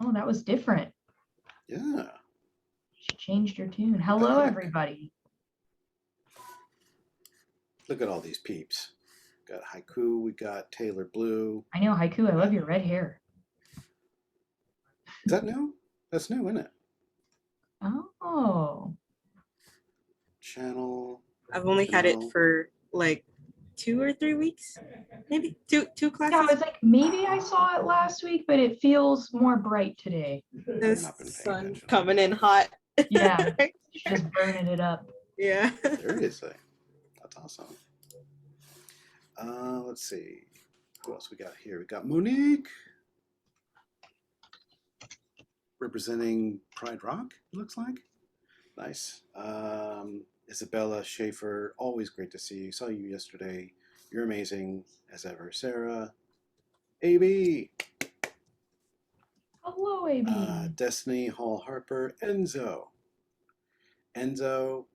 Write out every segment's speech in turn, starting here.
Oh, that was different. Yeah. She changed your tune. What the Hello, heck? everybody. Look at all these peeps. Got Haiku, we got Taylor Blue. I know, Haiku, I Uh, love your red hair. is that new? That's new, isn't it? Oh, Channel, I've only had it Chanel. for like 2 or 3 weeks, maybe two yeah, I classes. was like, maybe I saw it last week, but it feels more bright today. I've The not been paying sun attention. coming in hot. Yeah, she's just burning it up. Yeah. Seriously. That's awesome. Let's see. Who else we got here? We got Monique representing Pride Rock, it looks like. Nice. Isabella Schaefer, always great to see you. Saw you yesterday. You're amazing as ever. Sarah, AB, Hello, AB. Destiny Hall Harper, Enzo. Enzo,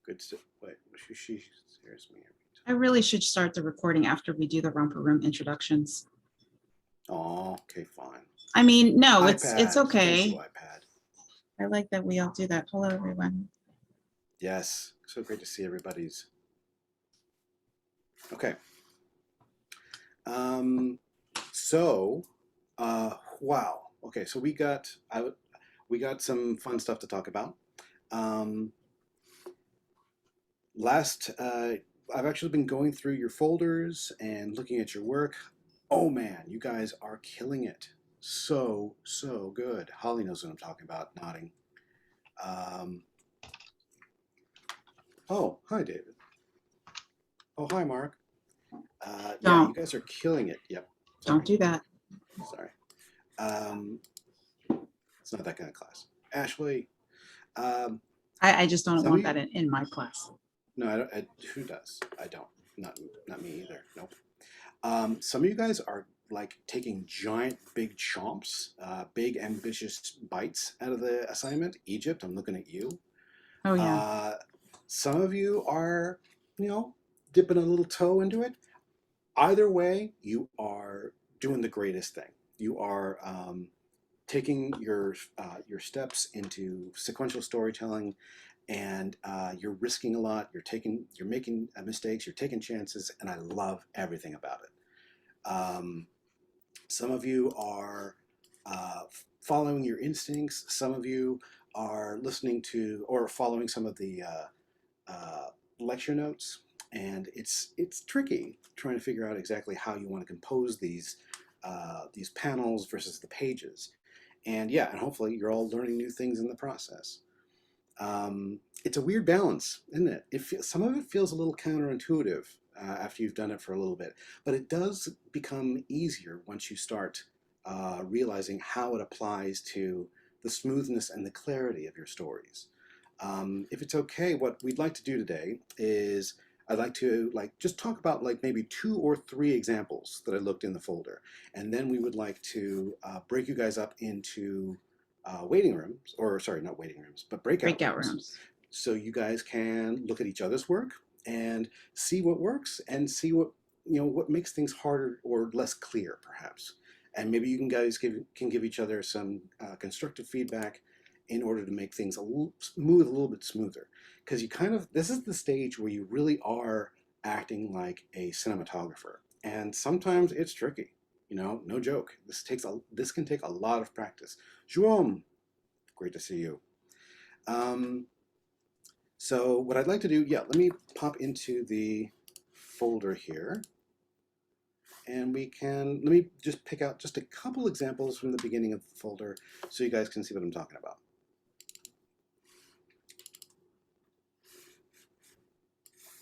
good to wait. She hears me. I really should start the recording after we do the romper room introductions. Oh, okay, fine. I mean, no, iPad. it's Thank okay. you, iPad. I like that we all do that. Hello, everyone. Yes, so great to see everybody's. Okay. So, wow. Okay, so we got some fun stuff to talk about. I've actually been going through your folders and looking at your work. Oh man, you guys are killing it. So good. Holly knows what I'm talking about, nodding. Oh, hi, David. Oh, hi, Mark. Yeah, you guys are killing it. Yep. Sorry. Don't do that. Sorry. It's not that kind of class. Ashley. I just don't want that in my class. No, I don't. Who does? I don't. Not me either. Nope. Some of you guys are like taking giant, big chomps, big, ambitious bites out of the assignment. Egypt, I'm looking at you. Oh, yeah. Some of you are, dipping a little toe into it. Either way, you are doing the greatest thing. You are taking your steps into sequential storytelling, and you're risking a lot. You're making mistakes. You're taking chances, and I love everything about it. Some of you are following your instincts. Some of you are listening to or following some of the lecture notes, and it's tricky trying to figure out exactly how you want to compose these panels versus the pages. And yeah, and hopefully you're all learning new things in the process. It's a weird balance, isn't it? Some of it feels a little counterintuitive after you've done it for a little bit, but it does become easier once you start realizing how it applies to the smoothness and the clarity of your stories. If it's okay, what we'd like to do today is I'd like to just talk about maybe 2 or 3 examples that I looked in the folder, and then we would like to break you guys up into waiting rooms, or sorry, not waiting rooms, but breakout rooms. So you guys can look at each other's work and see what works and see what makes things harder or less clear, perhaps. And maybe you guys can give each other some constructive feedback in order to make things a little bit smoother. Because this is the stage where you really are acting like a cinematographer. And sometimes it's tricky, no joke. This can take a lot of practice. Joam, great to see you. So what I'd like to do, let me pop into the folder here. And let me just pick out just a couple examples from the beginning of the folder so you guys can see what I'm talking about.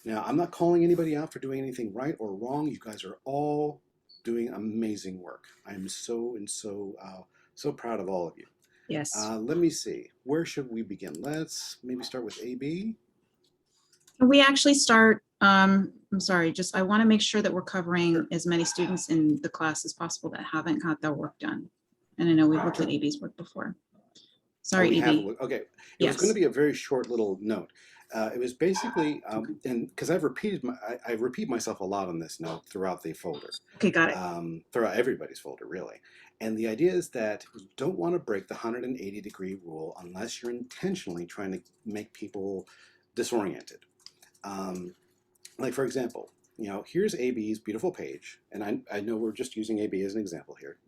Now, I'm not calling anybody out for doing anything right or wrong. You guys are all doing amazing work. I'm so proud of all of you. Yes. Let me see. Where should we begin? Let's maybe start with AB. We actually start, I'm sorry, I want to make sure that we're covering as many students in the class as possible that haven't got their work done. And I know we've looked at AB's work before. Sorry, AB. Okay. It was going to be a very short little note. It was basically, and because I've repeated I repeat myself a lot on this note throughout the folder, Okay, got it. throughout everybody's folder, really. And the idea is that you don't want to break the 180-degree rule unless you're intentionally trying to make people disoriented. Like, for example, here's AB's beautiful page, and I know we're just using AB as an example here,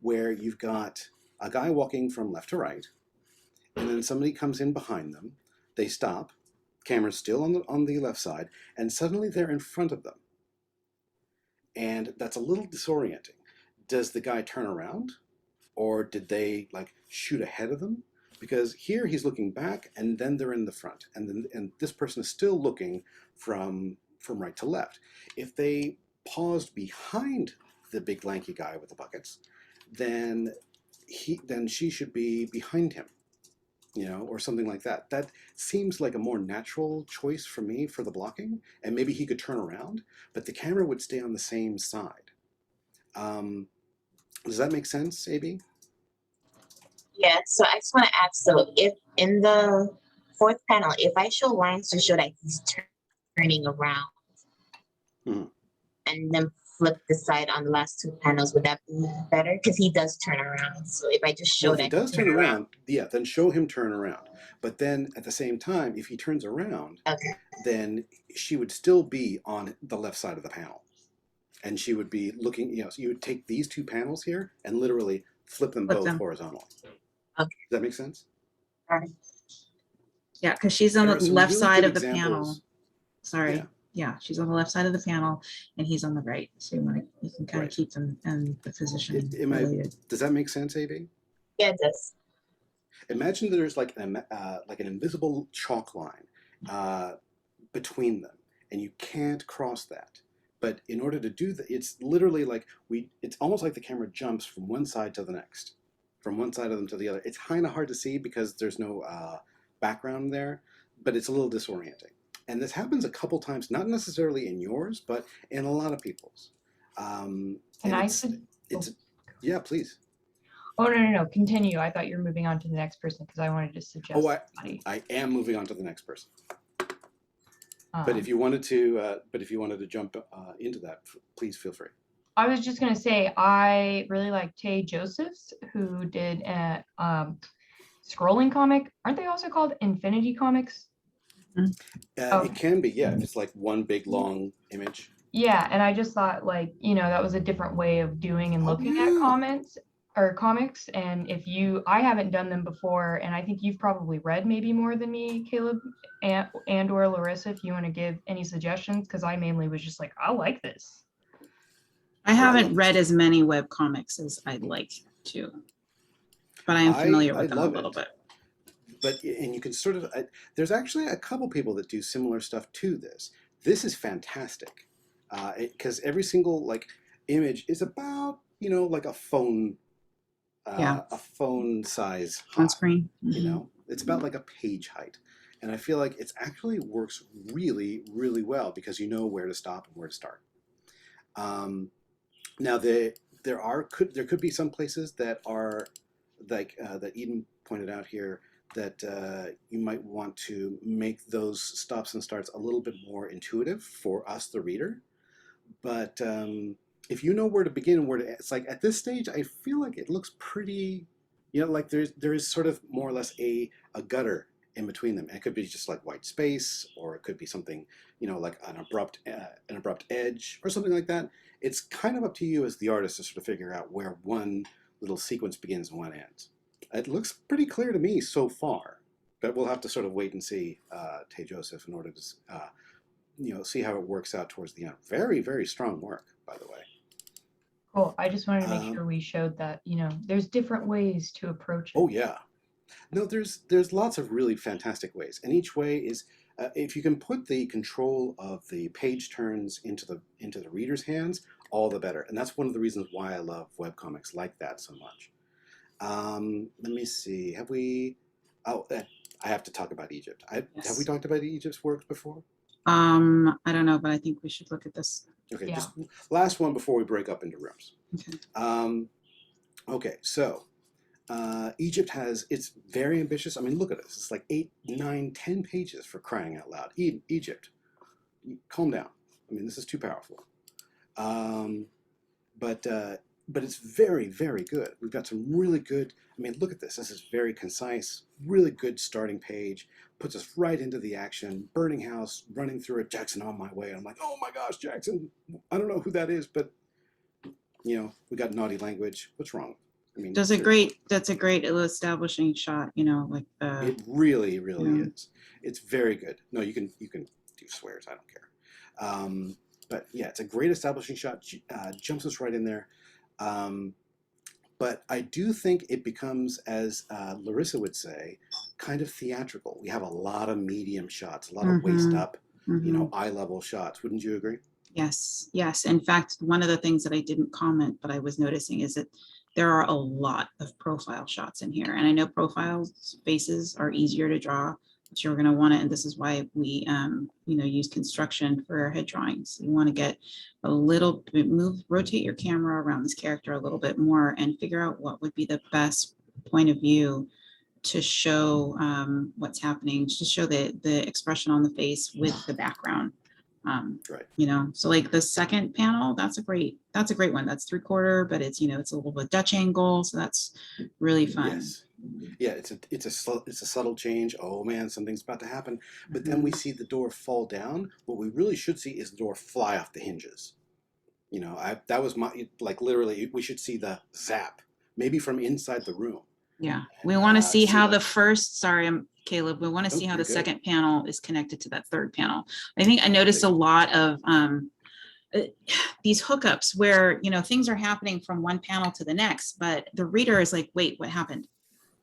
where you've got a guy walking from left to right, and then somebody comes in behind them. They stop, camera's still on the left side, and suddenly they're in front of them. And that's a little disorienting. Does the guy turn around, or did they like shoot ahead of them? Because here he's looking back, and then they're in the front, and this person is still looking from right to left. If they paused behind the big lanky guy with the buckets, then she should be behind him, or something like that. That seems like a more natural choice for me for the blocking, and maybe he could turn around, but the camera would stay on the same side. Does that make sense, AB? Yeah, so I just want to ask, so if in the fourth panel, if I show lines to show that he's turning around Mhm. and then flip the side on the last two panels, would that be better? Because he does turn around. So if I just show Well, if that he does turn around, yeah, then show him turn around. But then at the same time, if he turns around, Okay. then she would still be on the left side of the panel. And she would be looking, so you would take these two panels here and literally flip them Flip both them. horizontally. Okay. Does that make sense? Yeah, because she's on There the are some left really side good of the panel. examples. Sorry. Yeah. Yeah, she's on the left side of the panel and he's on the right. So you can kind Right. of keep them and the position Am I- related. Does that make sense, AB? Yeah, it does. Imagine that there's like an invisible chalk line between them, and you can't cross that. But in order to do that, it's literally like it's almost like the camera jumps from one side to the next, from one side of them to the other. It's kind of hard to see because there's no background there, but it's a little disorienting. And this happens a couple times, not necessarily in yours, but in a lot of people's. Yeah, please. Oh, no. Continue. I thought you were moving on to the next person because I wanted to suggest Oh, somebody. I am moving on to the next person. But Um, if you wanted to jump into that, please feel free. I was just gonna say I really like Tay Josephs, who did a scrolling comic. Aren't they also called Infinity Comics? Oh. It can be, yeah, if it's like one big long image. Yeah, and I just thought that was a different way of doing and Oh, looking yeah. at comics. And I haven't done them before, and I think you've probably read maybe more than me, Caleb, and or Larissa, if you want to give any suggestions, because I mainly was just like, I like this. I haven't read as many web comics as I'd like to, but I am familiar with them a love little it. bit. And you can sort of, there's actually a couple people that do similar stuff to this. This is fantastic because every single like image is about, like a phone, a phone size On high, screen. it's about like a page height. And I feel like it actually works really, really well because you know where to stop and where to start. Now there could be some places that are like that Eden pointed out here that you might want to make those stops and starts a little bit more intuitive for us, the reader. But if you know where to begin and where to, it's like at this stage, I feel like it looks pretty, like there is sort of more or less a gutter in between them. And it could be just like white space, or it could be something, like an abrupt edge or something like that. It's kind of up to you as the artist to sort of figure out where one little sequence begins and one ends. It looks pretty clear to me so far, but we'll have to sort of wait and see Tay Joseph in order to see how it works out towards the end. Very, very strong work, by the way. Cool. I just wanted to make sure we showed that, there's different ways to approach it. Oh yeah. No, there's lots of really fantastic ways, and each way is if you can put the control of the page turns into the reader's hands, all the better. And that's one of the reasons why I love webcomics like that so much. Let me see. Have we? Oh, I have to talk about Egypt. Have we talked about Egypt's works before? I don't know, but I think we should look at this. Okay, Yeah. just last one before we break up into rooms. Okay. Okay, so Egypt it's very ambitious. I mean, look at this. It's like 8, 9, 10 pages for crying out loud. Egypt, calm down. I mean, this is too powerful. Um, but it's very, very good. We've got some really good, I mean, look at this. This is very concise, really good starting page, puts us right into the action. Burning house, running through it, Jackson on my way. And I'm like, oh my gosh, Jackson, I don't know who that is, but you know, we got naughty language. What's wrong? I mean, That's a great establishing shot, you know, like it really, really Yeah. is. It's very good. No, you can do swears. I don't care. But yeah, it's a great establishing shot. Jumps us right in there. But I do think it becomes, as Larissa would say, kind of theatrical. We have a lot of medium shots, a lot of waist Mhm. up, you know, eye level shots. Wouldn't you agree? Yes, yes. In fact, one of the things that I didn't comment, but I was noticing is that there are a lot of profile shots in here. And I know profile faces are easier to draw, but you're going to want to, and this is why we, you know, use construction for our head drawings. You want to get a little bit, rotate your camera around this character a little bit more and figure out what would be the best point of view to show what's happening, to show the expression on the face with the background. Right. You know, so like the second panel, that's a great one. That's 3/4, but it's, you know, it's a little bit Dutch angle, so that's really fun. Yes. Yeah, it's a subtle change. Oh man, something's about to happen. But then we see the door fall down. What we really should see is the door fly off the hinges. You know, that was my, like, literally, we should see the zap, maybe from inside the room. Yeah, we want to see how that. the first, sorry, I'm Caleb, we want to Oh, see how you're the good. second panel is connected to that third panel. I think I noticed a lot of these hookups where, you know, things are happening from one panel to the next, but the reader is like, wait, what happened?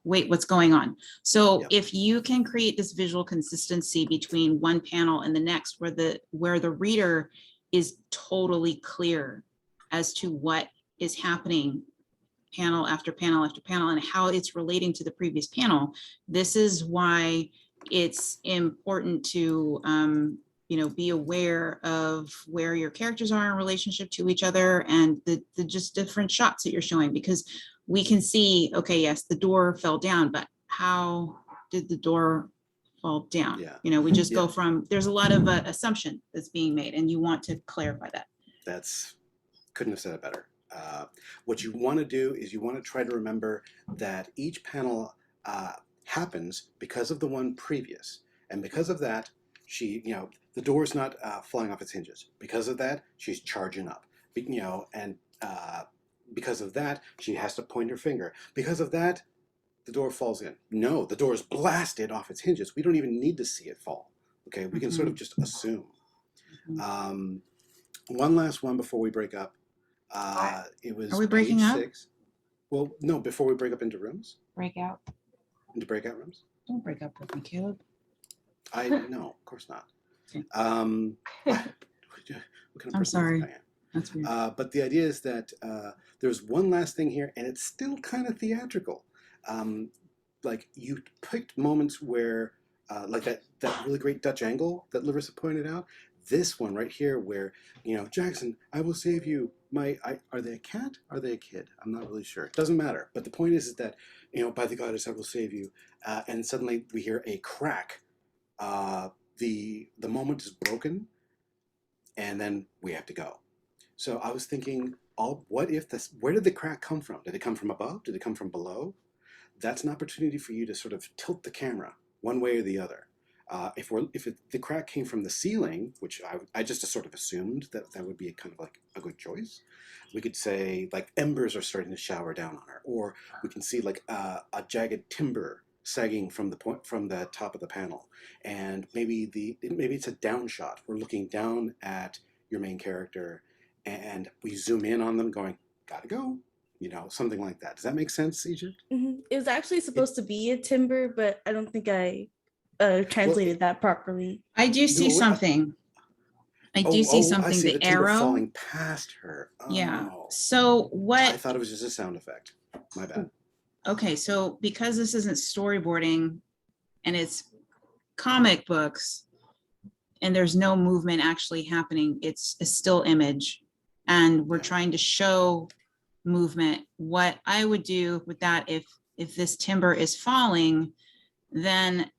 Wait, what's going on? So Yep. if you can create this visual consistency between one panel and the next, where the reader is totally clear as to what is happening panel after panel after panel and how it's relating to the previous panel, this is why it's important to you know, be aware of where your characters are in relationship to each other and the just different shots that you're showing, because we can see, okay, yes, the door fell down, but how did the door fall down? Yeah. You know, we just go Yeah. from, there's a lot of assumption that's being made, and you want to clarify that. Couldn't have said it better. What you want to do is you want to try to remember that each panel happens because of the one previous, and because of that, she, you know, the door's not flying off its hinges. Because of that, she's charging up. You know, and because of that, she has to point her finger. Because of that, the door falls in. No, the door is blasted off its hinges. We don't even need to see it fall. Okay, we can sort of just assume. One last one before we break up. It was Are we breaking page up? 6. Well, no, before we break up into rooms, Breakout. into breakout rooms. Don't break up with me, Caleb. No, of course not. Okay. What kind of I'm person sorry. do you think I am? That's weird. But the idea is that there's one last thing here, and it's still kind of theatrical. Like, you picked moments where, like that really great Dutch angle that Larissa pointed out. This one right here, where, you know, Jackson, I will save you. Are they a cat? Are they a kid? I'm not really sure. It doesn't matter. But the point is that, you know, by the goddess, I will save you. And suddenly we hear a crack. The moment is broken, and then we have to go. So I was thinking, what if this? Where did the crack come from? Did it come from above? Did it come from below? That's an opportunity for you to sort of tilt the camera one way or the other. If the crack came from the ceiling, which I just sort of assumed that would be a kind of like a good choice, we could say like embers are starting to shower down on her, or we can see like a jagged timber sagging from the top of the panel, and maybe it's a down shot. We're looking down at your main character, and we zoom in on them, going, "Gotta go." You know, something like that. Does that make sense, Egypt? It was actually supposed to be a timber, but I don't think I translated that properly. I do see No, something. I do see something. I see The timber arrow. falling past her. Oh, Yeah. So I what? thought it was just a sound effect. My bad. Okay, so because this isn't storyboarding and it's comic books and there's no movement actually happening, it's a still image, and we're Yeah. trying to show movement. What I would do with that, if if this timber is falling, then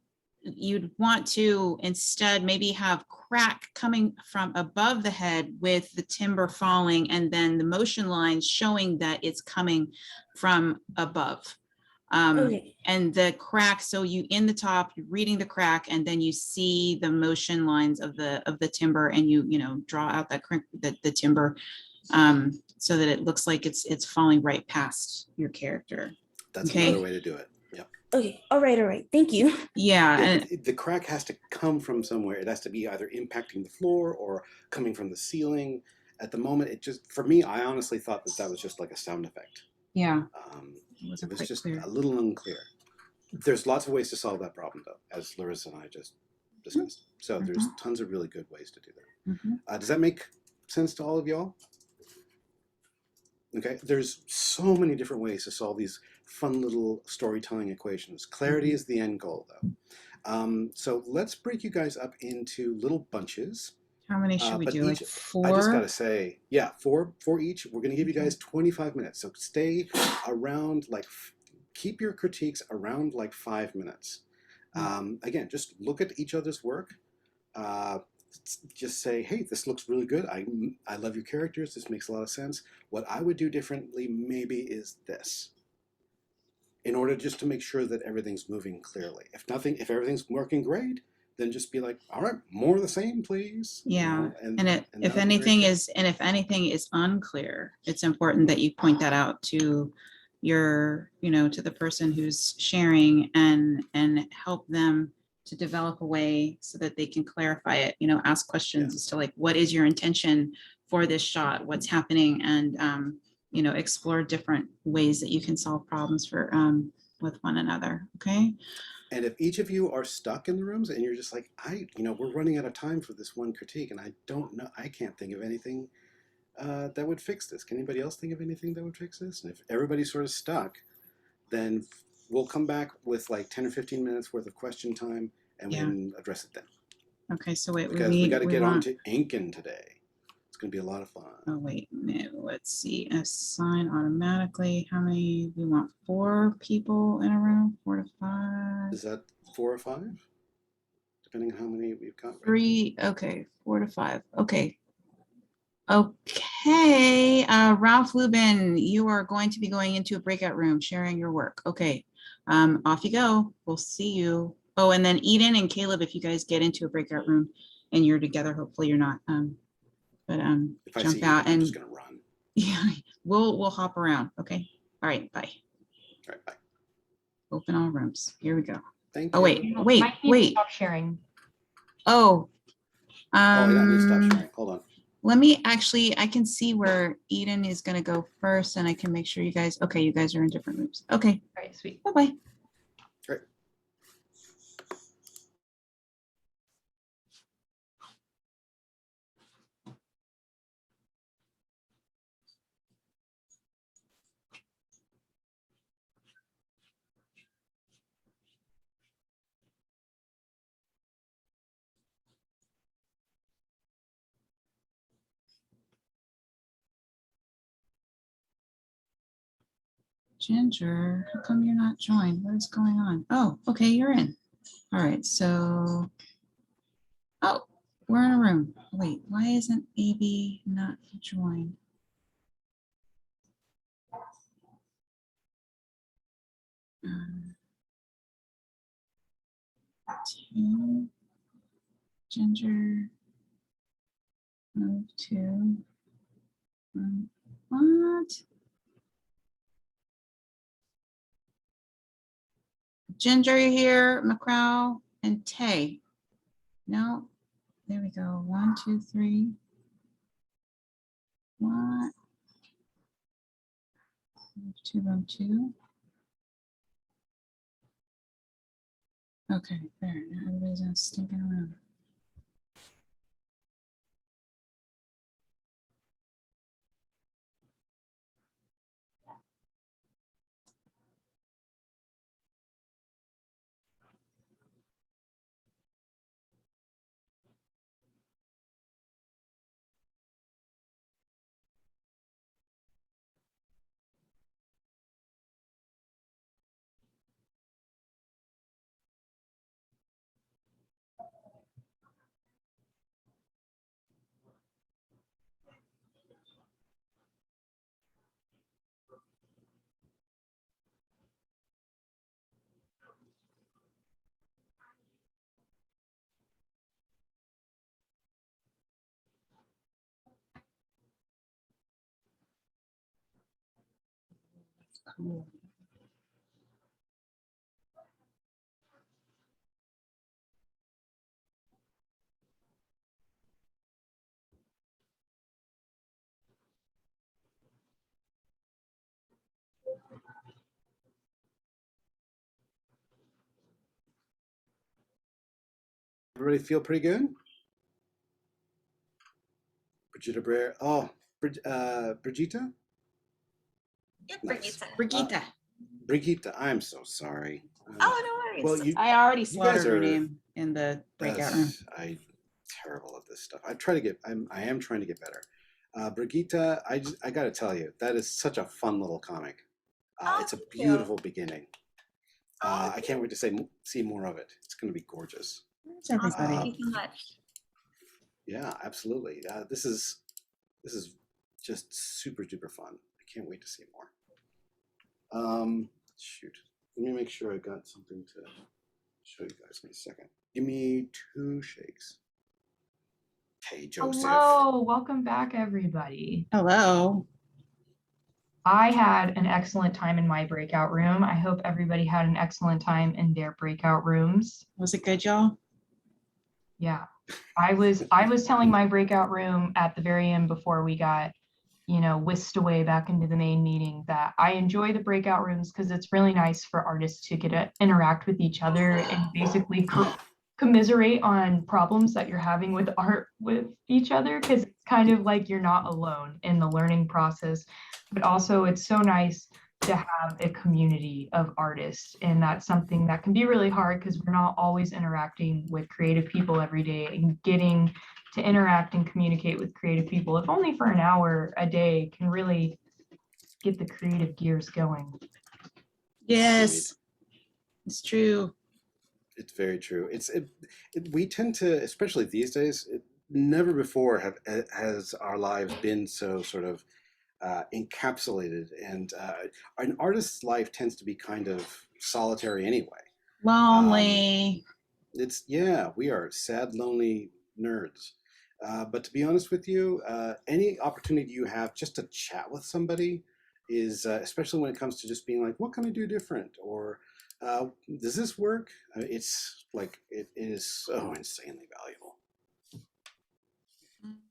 you'd want to instead maybe have crack coming from above the head with the timber falling, and then the motion lines showing that it's coming from above. Okay. And the crack, so you in the top, you're reading the crack, and then you see the motion lines of the timber, and you know, draw out that the timber, so that it looks like it's falling right past your character. That's Okay. another way to do it. Yep. Okay. All right. All right. Thank you. Yeah, Yeah, and but the crack has to come from somewhere. It has to be either impacting the floor or coming from the ceiling. At the moment, it just, for me, I honestly thought that that was just like a sound effect. yeah, It it wasn't was quite just clear. a little unclear. There's lots of ways to solve that problem, though, as Larissa and I just discussed. So there's tons of really good ways to do that. Mhm. Does that make sense to all of y'all? Okay, there's so many different ways to solve these fun little storytelling equations. Clarity is the end goal, though. So let's break you guys up into little bunches. How many should we But do? Like each, four? I just gotta say, yeah, four each. We're gonna give you guys 25 minutes. So stay around, like, keep your critiques around like 5 minutes. Again, just look at each other's work. Just say, hey, this looks really good. I love your characters. This makes a lot of sense. What I would do differently maybe is this, in order just to make sure that everything's moving clearly. If everything's working great, then just be like, all right, more of the same, please. You Yeah, know, and that'll if be great anything too. if anything is unclear, it's important that you point that out to your, you know, to the person who's sharing, and help them to develop a way so that they can clarify it, you know, ask questions as to like, what is your intention for this shot? What's happening? And, you know, explore different ways that you can solve problems for, with one another. Okay. And if each of you are stuck in the rooms and you're just like, we're running out of time for this one critique, and I don't know, I can't think of anything that would fix this. Can anybody else think of anything that would fix this? And if everybody's sort of stuck, then we'll come back with like 10 or 15 minutes worth of question time, and we Yeah. can address it then. Okay. So wait, Because we got to get on want, to Incan today. It's going to be a lot of fun. oh, wait, no, let's see, assign automatically. How many, we want 4 people in a room, 4 to 5, Is that 4 or 5? Depending on how many we've got. Right 3, okay, 4 to 5, okay. Okay, Ralph Lubin, you are going to be going into a breakout room, sharing your work. Okay, off you go. We'll see you. Oh, and then Eden and Caleb, if you guys get into a breakout room and you're together, hopefully you're not. But If I jump see out you, I'm and just going to run. yeah, we'll hop around. Okay. All right. Bye. All right, bye. Open all rooms. Here we go. Thank Oh, you. wait, wait, Mike needs to wait. Stop sharing. Oh, Oh, I need to stop sharing. Hold on. let me actually, I can see where Eden is going to go first, and I can make sure you guys, okay, you guys are in different rooms. Okay. All right, sweet. Bye-bye. Great. Ginger, how come you're not joined? What is going on? Oh, okay, you're in. All right, so, oh, we're in a room. Wait, why isn't AB not joined? Two, Ginger, move to, what? Ginger here, McCrow, and Tay. No, there we go. 1, 2, 3. What? Move to room 2. Okay, there. Now everybody's in a stinking room. Cool. Everybody feel pretty good? Brigitte Brer. Oh, Brigitte? Yep, Nice. Brigitte. Brigitte, I'm so sorry. Oh, no worries. Well, you I already guys slaughtered her are- name in the breakout room. I'm terrible at this stuff. I am trying to get better. Brigitte, I got to tell you, that is such a fun little comic. Oh, It's a thank you. beautiful beginning. Oh, I can't wait to see more of it. It's going to be gorgeous. It's everybody. Thank you so much. Yeah, absolutely. This is just super duper fun. I can't wait to see more. Shoot. Let me make sure I got something to show you guys in a second. Give me 2 shakes. Hey, Joseph. Hello, welcome back, everybody. Hello. I had an excellent time in my breakout room. I hope everybody had an excellent time in their breakout rooms. Was it good, y'all? Yeah, I was telling my breakout room at the very end before we got, whisked away back into the main meeting that I enjoy the breakout rooms because it's really nice for artists to get to interact with each other and basically commiserate on problems that you're having with art with each other, because it's kind of like you're not alone in the learning process. But also it's so nice to have a community of artists, and that's something that can be really hard because we're not always interacting with creative people every day, and getting to interact and communicate with creative people, if only for an hour a day, can really get the creative gears going. Yes. It's true. It's very true. We tend to, especially these days, never before has our lives been so sort of encapsulated, and an artist's life tends to be kind of solitary anyway. Lonely. We are sad, lonely nerds. But to be honest with you, any opportunity you have just to chat with somebody is, especially when it comes to just being like, what can I do different? Or does this work? It's like, it is so insanely valuable.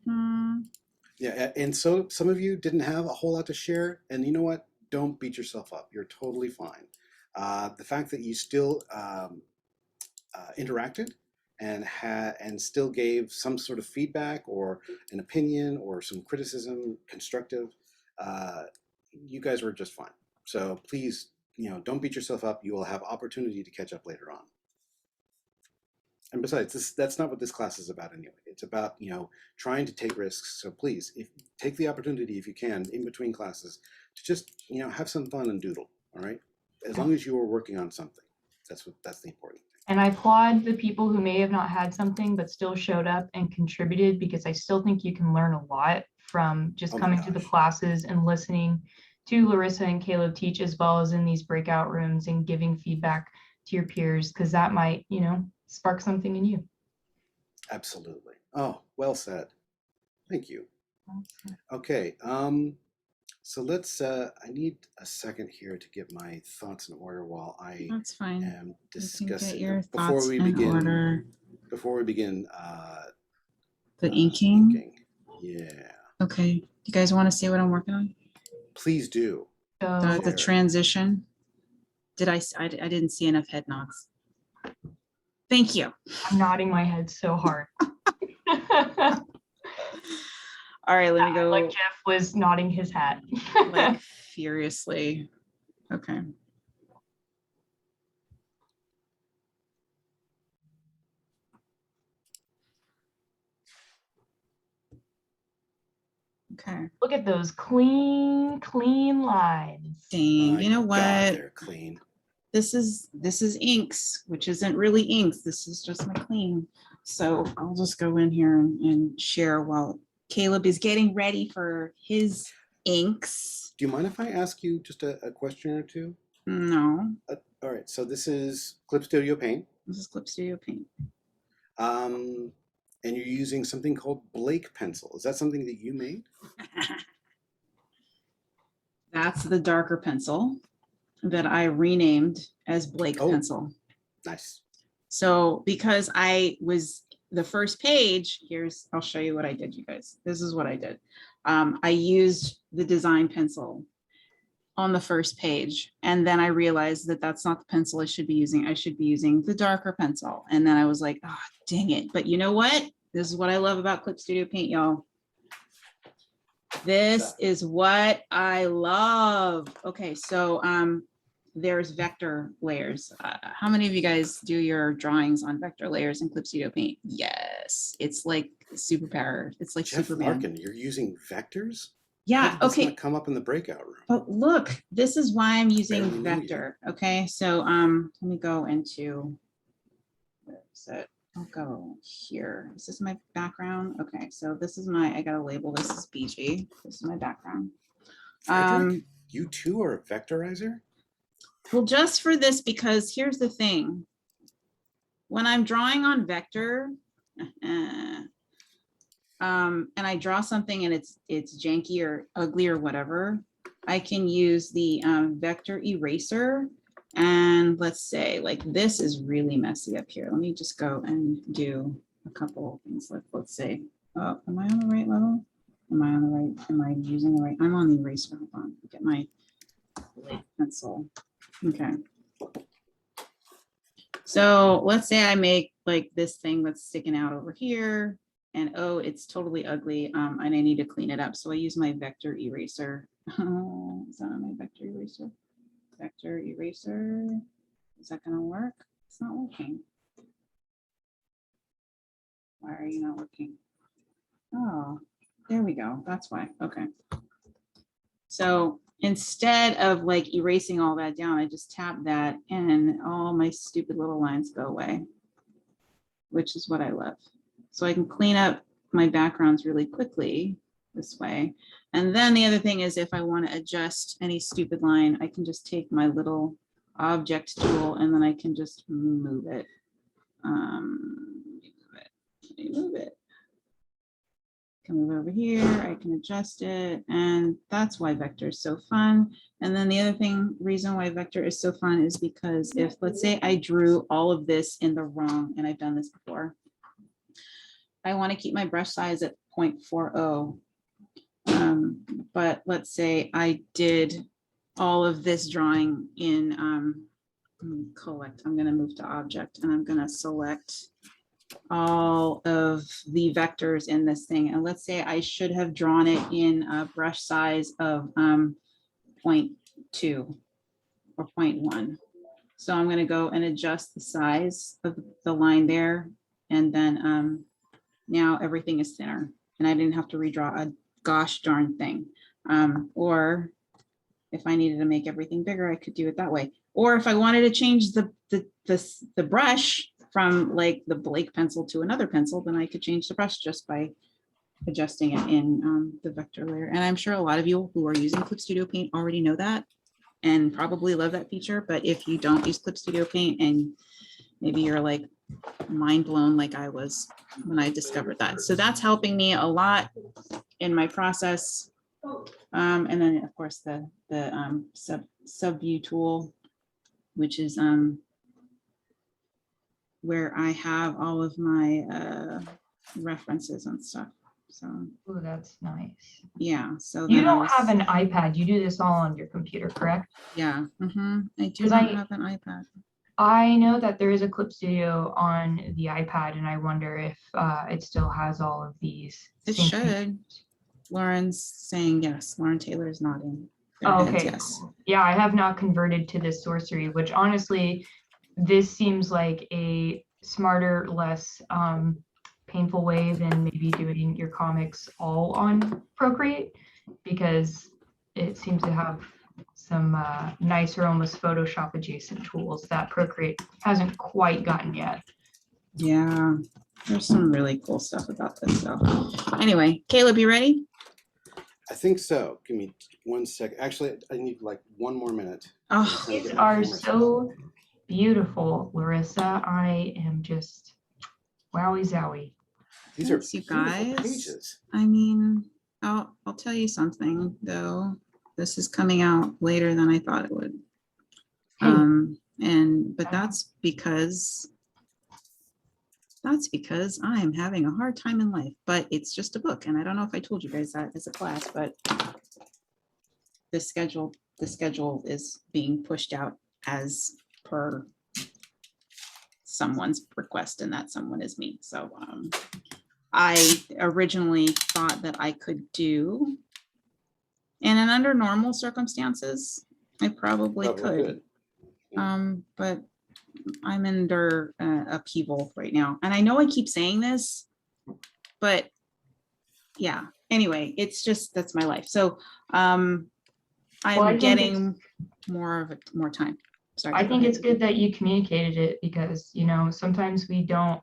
Mhm. Yeah, and so some of you didn't have a whole lot to share, and you know what? Don't beat yourself up. You're totally fine. The fact that you still interacted and still gave some sort of feedback or an opinion or some criticism, constructive, you guys were just fine. So please, don't beat yourself up. You will have opportunity to catch up later on. And besides, that's not what this class is about anyway. It's about, trying to take risks. So please, take the opportunity if you can in between classes to just, have some fun and doodle. All right. As long as you are working on something, that's the important thing. And I applaud the people who may have not had something but still showed up and contributed, because I still think you can learn a lot from just Oh my coming to the gosh. classes and listening to Larissa and Caleb teach, as well as in these breakout rooms and giving feedback to your peers, because that might, spark something in you. Absolutely. Oh, well said. Thank you. Okay. So let's, I need a second here to get my thoughts in order while I That's fine. am You can get discussing your before thoughts we in begin. order. Before we begin, The inking. inking. Yeah. Okay. You guys want to see what I'm working on? Please do. So The transition. I didn't see enough head nods. Thank you. I'm nodding my head so hard. All right, let me go Like Jeff was nodding his hat. like furiously. Okay. Okay. Look at those clean lines. Dang. My You know God, what? they're clean. This is inks, which isn't really inks. This is just my clean. So I'll just go in here and share while Caleb is getting ready for his inks. Do you mind if I ask you just a question or two? No, All right. So this is Clip Studio Paint. this is Clip Studio Paint. And you're using something called Blake pencil. Is that something that you made? That's the darker pencil that I renamed as Blake Oh. pencil. Nice. So because the first page, I'll show you what I did, you guys. This is what I did. I used the design pencil on the first page. And then I realized that that's not the pencil I should be using. I should be using the darker pencil. And then I was like, oh, dang it. But you know what? This is what I love about Clip Studio Paint, y'all. This is what I love. Okay, so there's vector layers. How many of you guys do your drawings on vector layers in Clip Studio Paint? Yes, it's like superpower. It's like Jeff Superman. Larkin, you're using vectors? How Yeah, did this okay. not come up in the breakout room? But look, this is why I'm using Barely knew you. vector. Okay, so let me go into, where is it? I'll go here. Is this my background? Okay, so this is I gotta label this as BG. This is my background. Frederick, you too are a vectorizer? Well, just for this, because here's the thing. When I'm drawing on vector, and I draw something and it's janky or ugly or whatever, I can use the vector eraser. And let's say like this is really messy up here. Let me just go and do a couple of things. Let's say, oh, am I on the right level? Am I on the right? Am I using the right? I'm on the eraser. Hold on, get my Blake pencil. Okay. So let's say I make like this thing that's sticking out over here. And oh, it's totally ugly, and I need to clean it up. So I use my vector eraser. Oh, is that on my vector eraser? Vector eraser. Is that gonna work? It's not working. Why are you not working? Oh, there we go. That's why. Okay. So instead of like erasing all that down, I just tap that and all my stupid little lines go away, which is what I love. So I can clean up my backgrounds really quickly this way. And then the other thing is if I want to adjust any stupid line, I can just take my little object tool and then I can just move it. Move it. I can move over here, I can adjust it. And that's why vector is so fun. And then the other reason why vector is so fun is because if, let's say I drew all of this in the wrong, and I've done this before, I want to keep my brush size at 0.40. But let's say I did all of this drawing in collect. I'm going to move to object and I'm going to select all of the vectors in this thing. And let's say I should have drawn it in a brush size of 0.2 or 0.1. So I'm going to go and adjust the size of the line there. And then now everything is thinner and I didn't have to redraw a gosh darn thing. Or if I needed to make everything bigger, I could do it that way. Or if I wanted to change the brush from like the Blake pencil to another pencil, then I could change the brush just by adjusting it in the vector layer. And I'm sure a lot of you who are using Clip Studio Paint already know that and probably love that feature. But if you don't use Clip Studio Paint and maybe you're like mind blown like I was when I discovered that. So that's helping me a lot in my process. And then of course the sub view tool, which is where I have all of my references and stuff. So Oh, that's nice. yeah, so You then I don't was- have an iPad. You do this all on your computer, correct? yeah, I do 'Cause not I- have an iPad. I know that there is a Clip Studio on the iPad, and I wonder if it still has all of these. It same should. features. Lauren's saying yes. Lauren Taylor is nodding. their Oh, heads, okay. yes. Yeah, I have not converted to this sorcery, which honestly, this seems like a smarter, less painful way than maybe doing your comics all on Procreate, because it seems to have some nicer, almost Photoshop adjacent tools that Procreate hasn't quite gotten yet. Yeah, there's some really cool stuff about this. So anyway, Caleb, you ready? I think so. Give me 1 sec. Actually, I need like 1 more minute. Oh, Trying to These get my are camera set up. so beautiful, Larissa. I am just wowie zowie. These are Thanks, you beautiful guys. pages. I mean, I'll tell you something though. this is coming out later than I thought it would. Hey. But that's because I am having a hard time in life, but it's just a book. And I don't know if I told you guys that as a class, but the schedule is being pushed out as per someone's request, and that someone is me. So I originally thought that I could do, and in under normal circumstances, I probably could. But I'm under upheaval right now. And I know I keep saying this, but yeah, anyway, it's just, that's my life. So I'm I think getting more time. Sorry. I go think ahead. it's good that you communicated it because, you know, sometimes we don't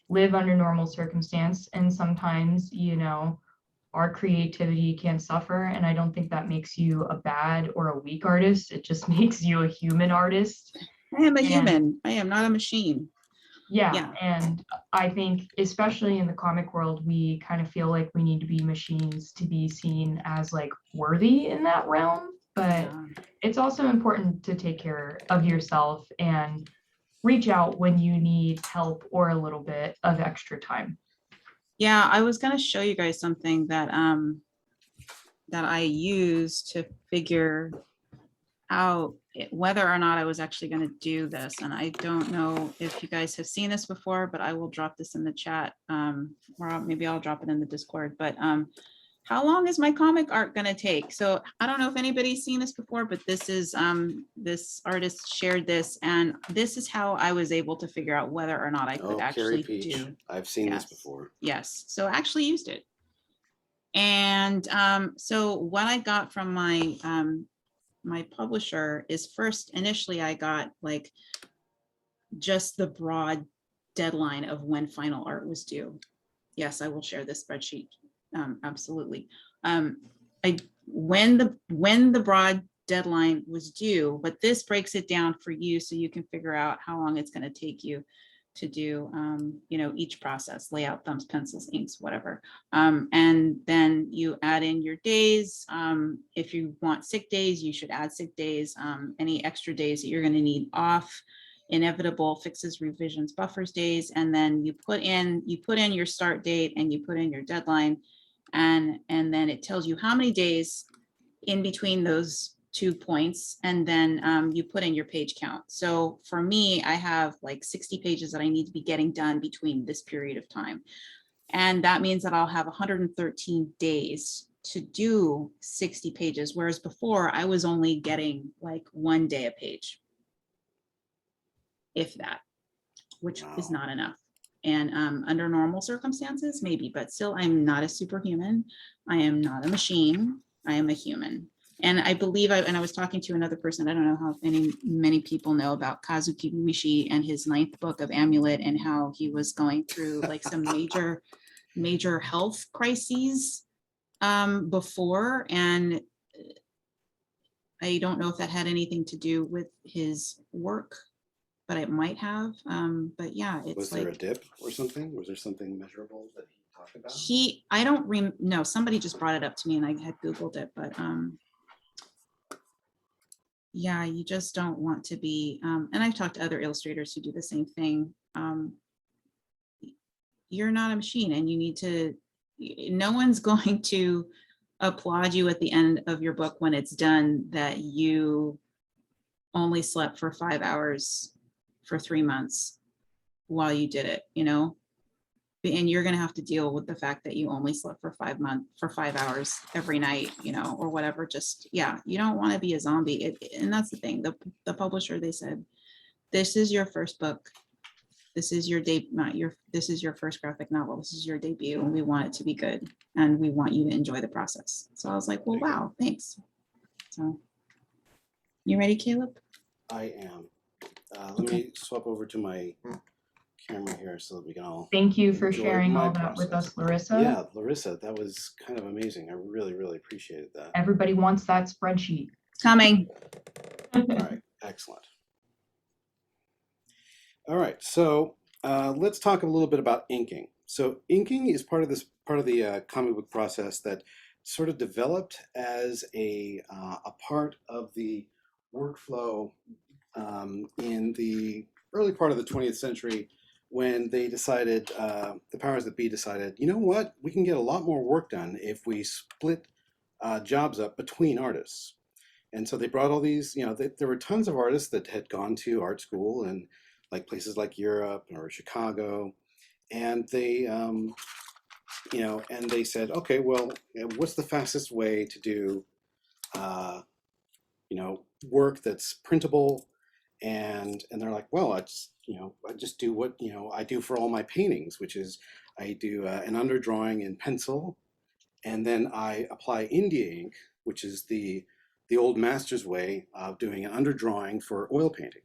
live under normal circumstance, and sometimes, you know, our creativity can suffer. And I don't think that makes you a bad or a weak artist. It just makes you a human artist. I am a and- human. I am not a machine. Yeah, Yeah. and I think especially in the comic world, we kind of feel like we need to be machines to be seen as like worthy in that realm. But it's also important to take care of yourself and reach out when you need help or a little bit of extra time. Yeah, I was gonna show you guys something that that I used to figure out whether or not I was actually going to do this. And I don't know if you guys have seen this before, but I will drop this in the chat, or maybe I'll drop it in the Discord. But how long is my comic art going to take? So I don't know if anybody's seen this before, but this is this artist shared this, and this is how I was able to figure out whether or not I could actually Carrie Peach. do. I've seen this Yes. before. Yes, so I actually used it. And so what I got from my my publisher is initially I got like just the broad deadline of when final art was due. Yes, I will share this spreadsheet. Absolutely. When the broad deadline was due, but this breaks it down for you so you can figure out how long it's going to take you to do, you know, each process, layout, thumbs, pencils, inks, whatever. And then you add in your days. If you want sick days, you should add sick days, any extra days that you're going to need off, inevitable fixes, revisions, buffers days. And then you put in your start date and you put in your deadline. And then it tells you how many days in between those 2 points, and then you put in your page count. So for me, I have like 60 pages that I need to be getting done between this period of time. And that means that I'll have 113 days to do 60 pages, whereas before I was only getting like 1 day a page, if that, which is not enough. And under normal circumstances, maybe, but still, I'm not a superhuman. I am not a machine. I am a human. And I believe and I was talking to another person, I don't know how many people know about Kazuki Ueshi and his 9th book of Amulet, and how he was going through like some major health crises before. And I don't know if that had anything to do with his work, but it might have. But yeah, it's Was there a dip or something? Was there something measurable that he talked about? I don't no, somebody just brought it up to me and I had Googled it, but yeah, you just don't want to be, and I've talked to other illustrators who do the same thing. You're not a machine, and you need to, no one's going to applaud you at the end of your book when it's done that you only slept for 5 hours for 3 months while you did it, you know? And you're going to have to deal with the fact that you only slept for 5 hours every night, you know, or whatever. Just, yeah, you don't want to be a zombie. And that's the thing. The publisher, they said, this is your first book. This is your this is your first graphic novel. This is your debut, and we want it to be good, and we want you to enjoy the process. So I was like, well, wow, thanks. So you ready, Caleb? I am. Let me swap over to my camera here so that we can all. Thank you for enjoy sharing my all that with process. us, Larissa. Yeah, Larissa, that was kind of amazing. I really, really appreciated that. Everybody wants that spreadsheet. It's coming. All right, excellent. All right, so let's talk a little bit about inking. So inking is part of the comic book process that sort of developed as a part of the workflow in the early part of the 20th century, when they decided, the powers that be decided, you know what, we can get a lot more work done if we split jobs up between artists. And so they brought all these, there were tons of artists that had gone to art school and like places like Europe or Chicago, and they, and they said, okay, well, what's the fastest way to do, work that's printable? And they're like, well, I just do what I do for all my paintings, which is I do an underdrawing in pencil, and then I apply India ink, which is the old master's way of doing an underdrawing for oil painting,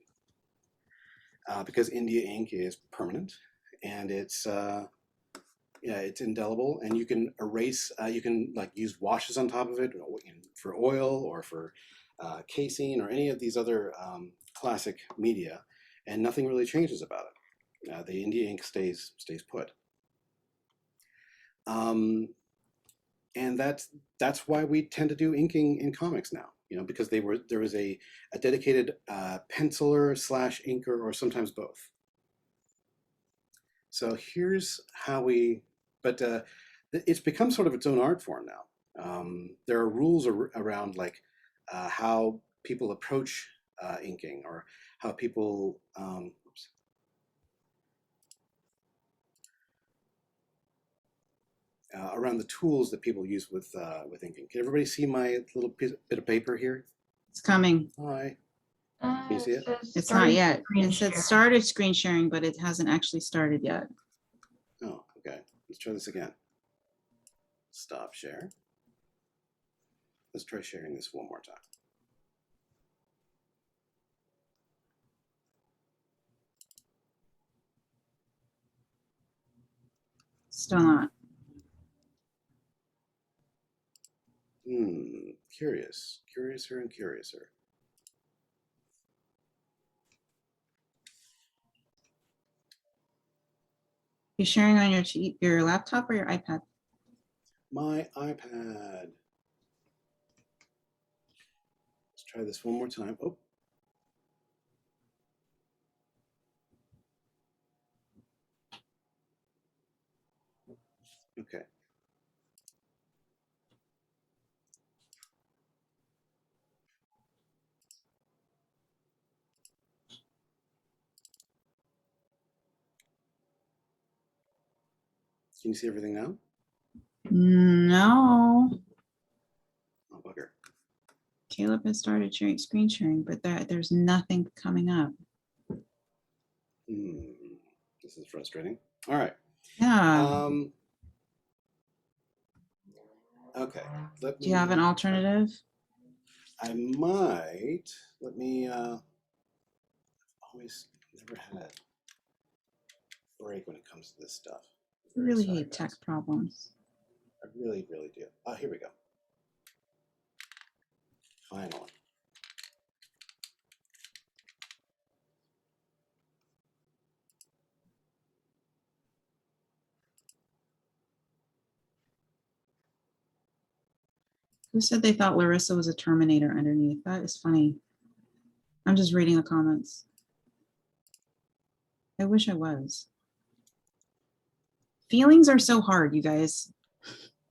because India ink is permanent and it's indelible, and you can erase. You can like use washes on top of it for oil or for casing or any of these other classic media, and nothing really changes about it. The India ink stays put. And that's why we tend to do inking in comics now, because there was a dedicated penciler / inker, or sometimes both. So here's how but it's become sort of its own art form now. There are rules around like how people approach inking, or how people around the tools that people use with inking. Can everybody see my little bit of paper here? It's coming. Hi. Can you see it? It's not yet. It said started screen sharing, but it hasn't actually started yet. Oh, okay. Let's try this again. Stop share. Let's try sharing this one more time. Still not. Curiouser and curiouser. You sharing on your laptop or your iPad? My iPad. Let's try this one more time. Oh. Okay. Can you see everything now? No. Oh, bugger. Caleb has started screen sharing, but there's nothing coming up. This is frustrating. All right. Yeah. Okay. Do you have an alternative? I might. Let me. Always never had a break when it comes to this stuff. I really Sorry, hate guys. tech problems. I really, really do. Oh, here we go. Finally. Who said they thought Larissa was a Terminator underneath? That is funny. I'm just reading the comments. I wish I was. Feelings are so hard, you guys.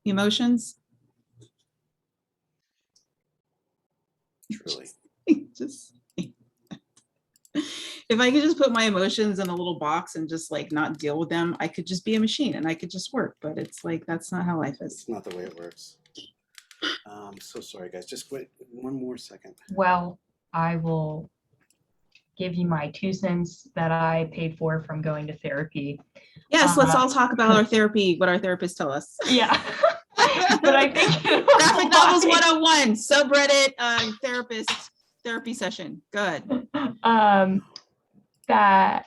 Emotions. Truly. Just if I could just put my emotions in a little box and just like not deal with them, I could just be a machine and I could just work. But it's like that's not how life is. It's not the way it works. I'm so sorry, guys. Just wait one more second. Well, I will give you my 2 cents that I paid for from going to therapy. Yes, let's all talk about our therapy, what our therapists tell us. Yeah. But I think Graphic Novels 101, subreddit therapy session. Good. That,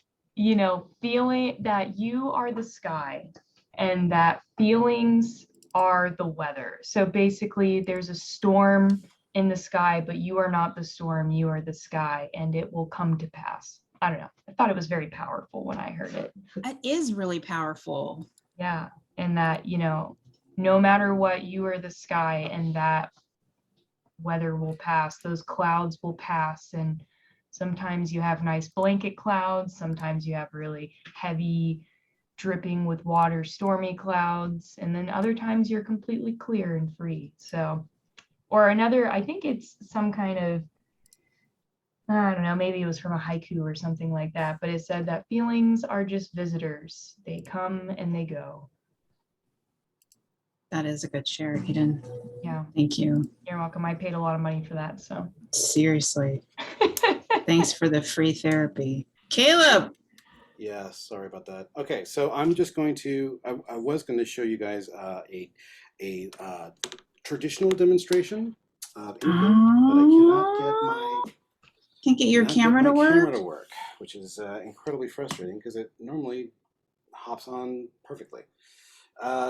feeling that you are the sky and that feelings are the weather. So basically there's a storm in the sky, but you are not the storm, you are the sky, and it will come to pass. I don't know. I thought it was very powerful when I heard it. That is really powerful. Yeah. And that, no matter what, you are the sky, and that weather will pass. Those clouds will pass. And sometimes you have nice blanket clouds. Sometimes you have really heavy, dripping with water, stormy clouds. And then other times you're completely clear and free. So, or another, I think it's some kind of, I don't know, maybe it was from a haiku or something like that, but it said that feelings are just visitors. They come and they go. That is a good share, Eden. Yeah, Thank you. you're welcome. I paid a lot of money for that, so. Seriously. Thanks for the free therapy. Caleb. Yeah, sorry about that. Okay, so I'm just going to, I was going to show you guys a traditional demonstration of inking, but I cannot get my Can't get your cannot get camera my to work? camera to work, which is incredibly frustrating because it normally hops on perfectly.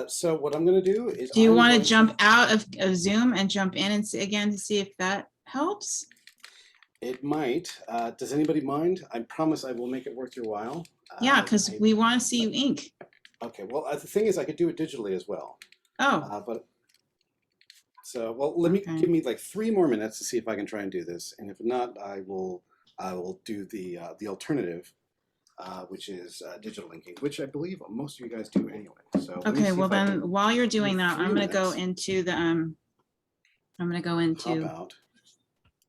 So what I'm going to do is Do you I'm want to going jump out of Zoom and jump in and see again to see if that helps? It might. Does anybody mind? I promise I will make it worth your while. Yeah, because I- we want to see you ink. Okay, well, the thing is, I could do it digitally as well. Oh, But so, well, let me Okay. give me like 3 more minutes to see if I can try and do this, and if not, I will do the alternative, which is digital inking, which I believe most of you guys do anyway. So let me okay. see Well, if I can then while you're doing that, 3 I'm going to go minutes. into the, I'm going to go hop into, out.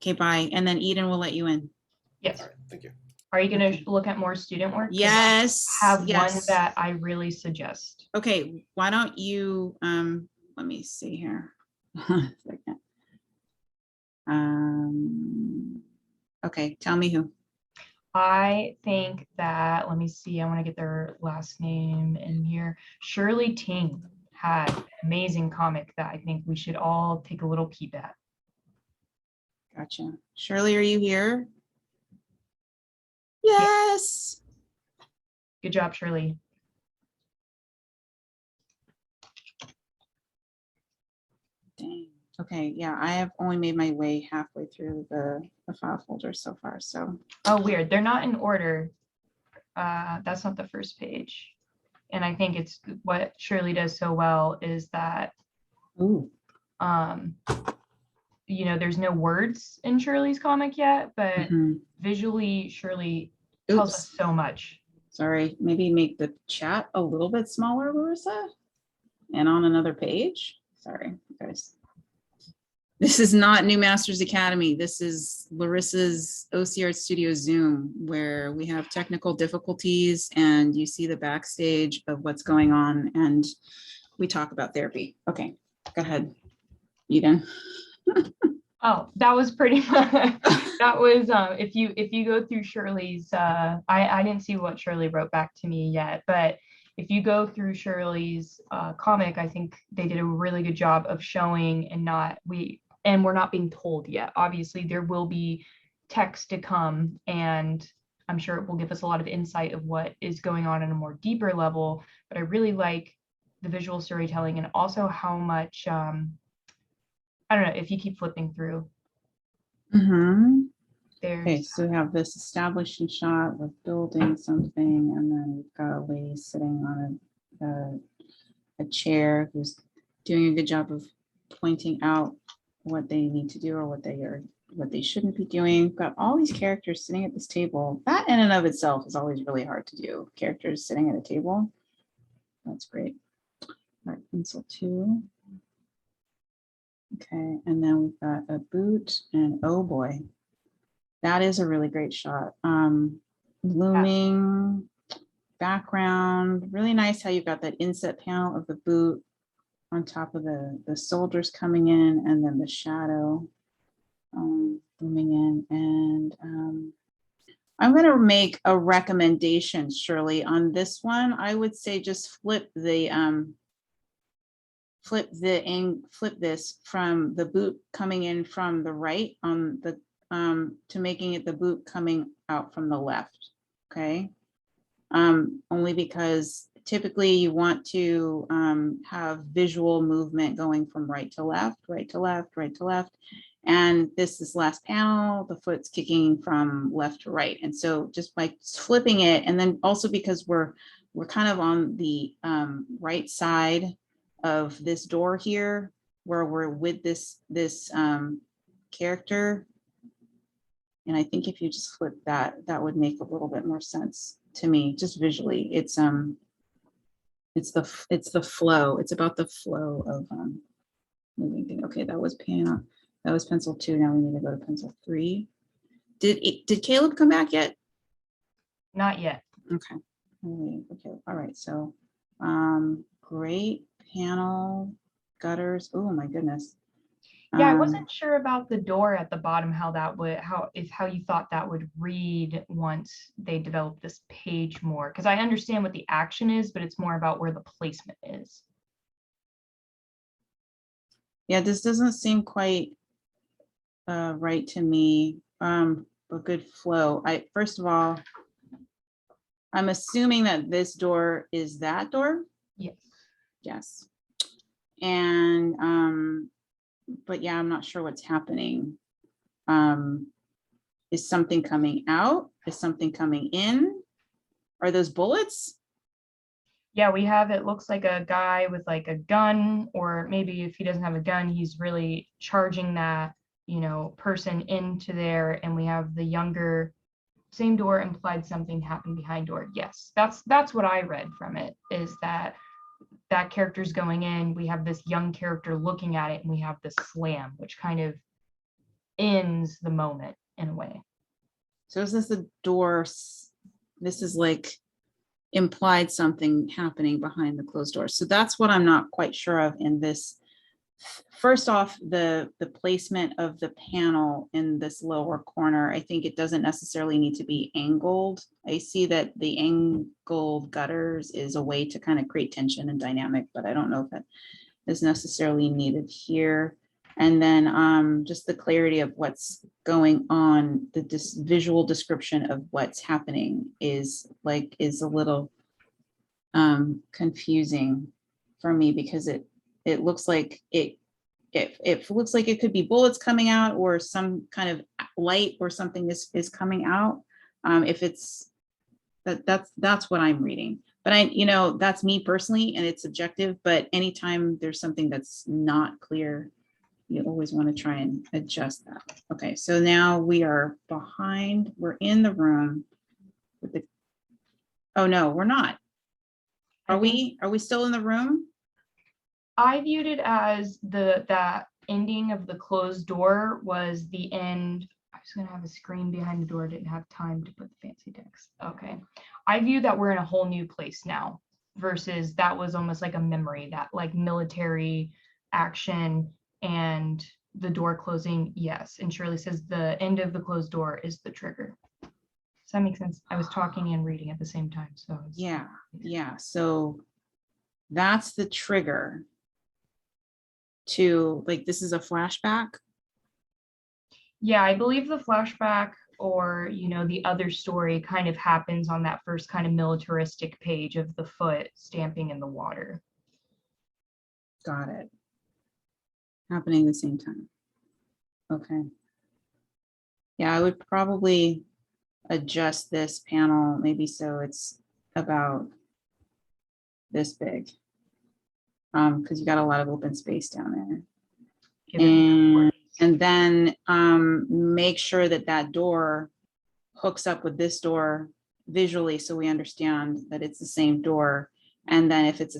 okay, bye. And then Eden will let you in. Yes. All right, thank you. Are you gonna look at more student work? 'Cause I Yes. have one yes. that I really suggest. Okay, why don't you, let me see here. Second. Okay, tell me who. I think that, let me see, I want to get their last name in here. Shirley Ting had an amazing comic that I think we should all take a little peep at. Gotcha. Shirley, are you here? Yes. Good job, Shirley. Dang. Okay, yeah, I have only made my way halfway through the file folder so far, so. Oh, weird. They're not in order. That's not the first page. And I think it's what Shirley does so well is that, Ooh. there's no words in Shirley's comic yet, but Mhm. visually, Shirley tells us Oops, so much. sorry, maybe make the chat a little bit smaller, Larissa? And on another page? Sorry, guys. This is not New Masters Academy. This is Larissa's OC Art Studio Zoom, where we have technical difficulties and you see the backstage of what's going on and we talk about therapy. Okay, go ahead. Eden. Oh, that was pretty much, that was, if you go through Shirley's, I didn't see what Shirley wrote back to me yet, but if you go through Shirley's comic, I think they did a really good job of showing and we're not being told yet. Obviously, there will be text to come, and I'm sure it will give us a lot of insight of what is going on a more deeper level, but I really like the visual storytelling and also how much, I don't know, if you keep flipping through, Okay, there's, so we have this establishing shot of building something, and then we've got a lady sitting on a chair who's doing a good job of pointing out what they need to do or what they shouldn't be doing. We've got all these characters sitting at this table. That in and of itself is always really hard to do. Characters sitting at a table. That's great. All right, pencil 2. Okay, and then we've got a boot, and oh boy, that is a really great shot. Looming background, really nice how you've got that inset panel of the boot on top of the soldiers coming in, and then the shadow looming in. And I'm going to make a recommendation, Shirley, on this one. I would say just flip this from the boot coming in from the right on the to making it the boot coming out from the left. Okay. Only because typically you want to have visual movement going from right to left, right to left, right to left. And this last panel, the foot's kicking from left to right. And so just by flipping it, and then also because we're kind of on the right side of this door here, where we're with this character. And I think if you just flip that, that would make a little bit more sense to me, just visually. It's the flow. It's about the flow of moving thing. Okay, that was pencil 2. Now we need to go to pencil 3. Did Caleb come back yet? Not yet. Okay. Okay. All right. So, great panel gutters. Oh my goodness. Yeah, I wasn't sure about the door at the bottom, how that would, how you thought that would read once they developed this page more. Because I understand what the action is, but it's more about where the placement is. Yeah, this doesn't seem quite right to me. But good flow. First of all, I'm assuming that this door is that door. Yes. Yes. And but yeah, I'm not sure what's happening. Is something coming out? Is something coming in? Are those bullets? Yeah, we have, it looks like a guy with like a gun, or maybe if he doesn't have a gun, he's really charging that, you know, person into there. And we have the younger, same door implied something happened behind door. Yes, that's what I read from it, is that character's going in, we have this young character looking at it, and we have this slam, which kind of ends the moment in a way. So is this the door? This is like implied something happening behind the closed door. So that's what I'm not quite sure of in this. First off, the placement of the panel in this lower corner, I think it doesn't necessarily need to be angled. I see that the angled gutters is a way to kind of create tension and dynamic, but I don't know if that is necessarily needed here. And then just the clarity of what's going on, the visual description of what's happening is a little confusing for me, because it looks like it looks like it could be bullets coming out, or some kind of light or something is coming out. If it's that's what I'm reading. But that's me personally, and it's subjective, but anytime there's something that's not clear, you always want to try and adjust that. Okay, so now we are behind, we're in the room with the, oh no, we're not. Are we still in the room? I viewed it as that ending of the closed door was the end. I was gonna have a screen behind the door, didn't have time to put the fancy text. Okay. I view that we're in a whole new place now, versus that was almost like a memory, that like military action and the door closing. Yes. And Shirley says the end of the closed door is the trigger. Does that make sense? I was talking and reading at the same time. So Yeah. So that's the trigger to, like, this is a flashback. Yeah, I believe the flashback, or the other story kind of happens on that first kind of militaristic page of the foot stamping in the water. Got it. Happening at the same time. Okay. Yeah, I would probably adjust this panel maybe so it's about this big, because you got a lot of open space down there. And then make sure that door hooks up with this door visually, so we understand that it's the same door. And then if it's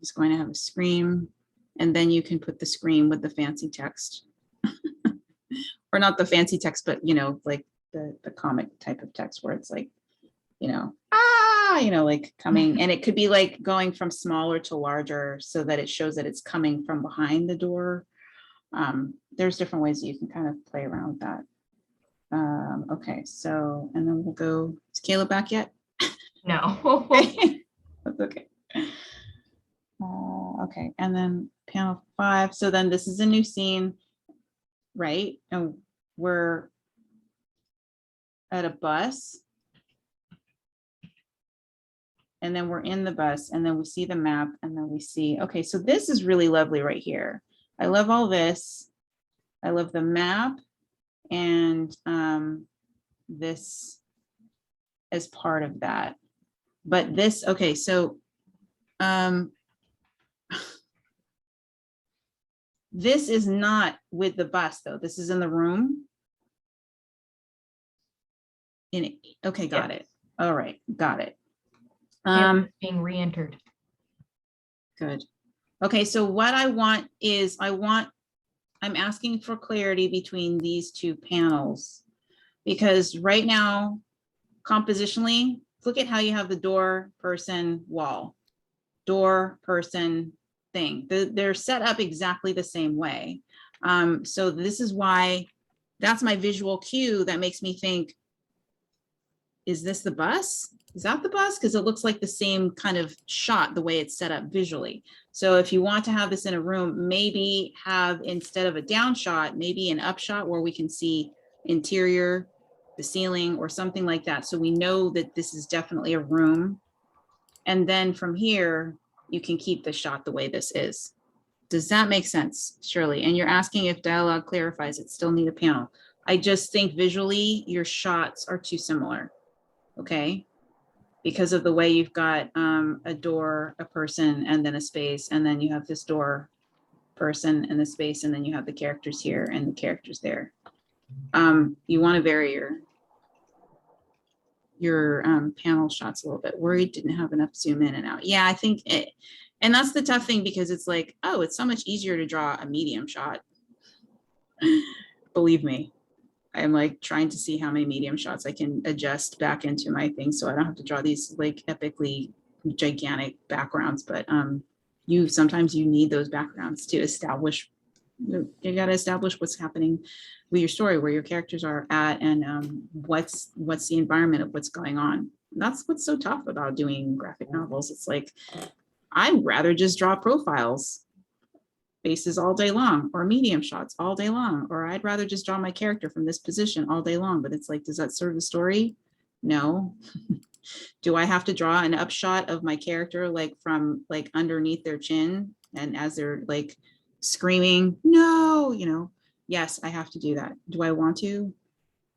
it's going to have a scream, and then you can put the scream with the fancy text. Or not the fancy text, but like the comic type of text, where it's like, like coming, and it could be like going from smaller to larger, so that it shows that it's coming from behind the door. There's different ways that you can kind of play around with that. Okay, so, and then we'll go, is Caleb back yet? No. That's okay. Okay, and then panel 5. So then this is a new scene, right? And we're at a bus. And then we're in the bus, and then we see the map, and then we see, okay, so this is really lovely right here. I love all this. I love the map, and this as part of that. But this, okay, so This is not with the bus though. This is in the room. Okay, got it. All right, got it. Being re-entered. Good. Okay, so what I want is I'm asking for clarity between these two panels. Because right now, compositionally, look at how you have the door, person, wall, door, person, thing. They're set up exactly the same way. So this is why, that's my visual cue that makes me think, is this the bus? Is that the bus? Because it looks like the same kind of shot, the way it's set up visually. So if you want to have this in a room, maybe have, instead of a down shot, maybe an up shot where we can see interior, the ceiling or something like that. So we know that this is definitely a room. And then from here, you can keep the shot the way this is. Does that make sense, Shirley? And you're asking if dialogue clarifies it, still need a panel. I just think visually your shots are too similar, okay? Because of the way you've got a door, a person, and then a space, and then you have this door, person, and the space, and then you have the characters here and the characters there. You want to vary your panel shots a little bit. Worried didn't have enough zoom in and out. Yeah, I think it, and that's the tough thing because it's like, oh, it's so much easier to draw a medium shot. Believe me, I'm like trying to see how many medium shots I can adjust back into my thing so I don't have to draw these like epically gigantic backgrounds. But sometimes you need those backgrounds to establish, you got to establish what's happening with your story, where your characters are at, and what's the environment of what's going on. And that's what's so tough about doing graphic novels. It's like, I'd rather just draw profiles, faces all day long, or medium shots all day long, or I'd rather just draw my character from this position all day long. But it's like, does that serve the story? No. Do I have to draw an upshot of my character like from like underneath their chin and as they're like screaming, no, yes, I have to do that. Do I want to?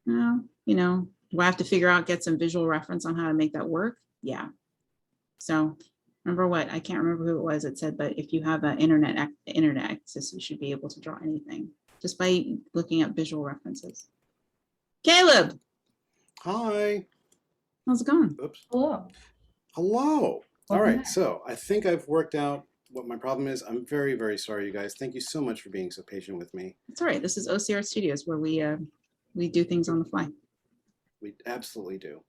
No, do I have to figure out, get some visual reference on how to make that work? Yeah. So remember what, I can't remember who it was that said, but if you have an internet access, you should be able to draw anything just by looking at visual references. Caleb, Hi. how's it going? Oops. Hello. Hello. All Welcome right. back. So I think I've worked out what my problem is. I'm very, very sorry, you guys. Thank you so much for being so patient with me. It's all right. This is OCR Studios where we do things on the fly. We absolutely do.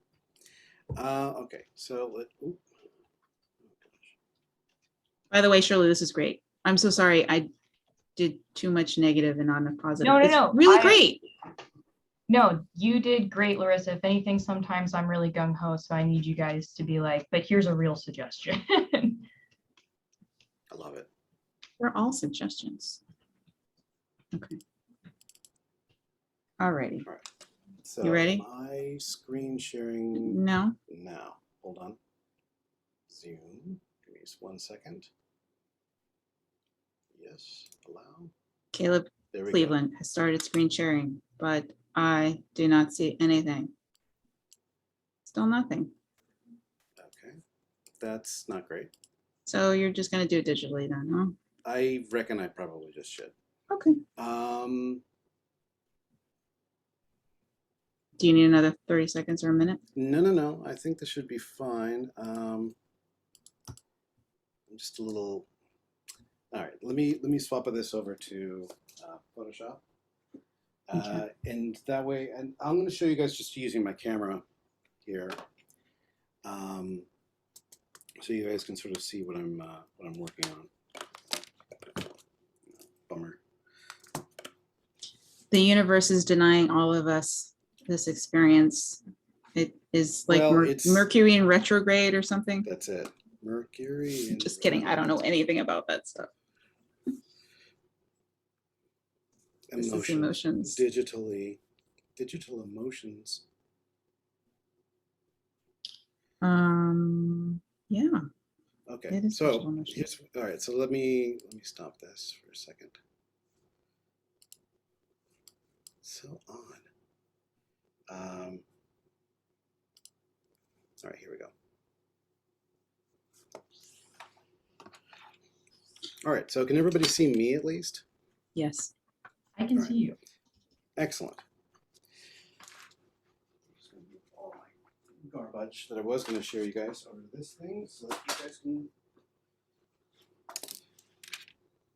Okay. So ooh. By the way, Shirley, this is great. I'm so sorry. I did too much negative and not enough positive. No, It's no. really great. No, you did great, Larissa. If anything, sometimes I'm really gung-ho, so I need you guys to be like, but here's a real suggestion. I love it. They're all suggestions. Okay. All righty. All right. So You ready? my screen sharing No. now. Hold on. Zoom. Give me just 1 second. Yes. Allow. Caleb There we Cleveland has started screen sharing, but I do not see anything. Still nothing. go. Okay. That's not great. So you're just going to do it digitally then, huh? I reckon I probably just should. Okay. Do you need another 30 seconds or a minute? No. I think this should be fine. I'm just a little. All right. Let me swap this over to Photoshop. Okay. And that way, and I'm going to show you guys just using my camera here, so you guys can sort of see what I'm working on. Bummer. The universe is denying all of us this experience. It is like Well, it's- Mercury in retrograde or something. That's it. Mercury. And Just kidding. I don't know anything about that stuff. This is emotions. Digital emotions. Yeah. Okay. It is So digital emotions. all right. So let me stop this for a second. So odd. All right, here we go. All right, so can everybody see me at least? Yes. I can All right. see you. Excellent. Just gonna move all my garbage that I was going to share you guys over to this thing so that you guys can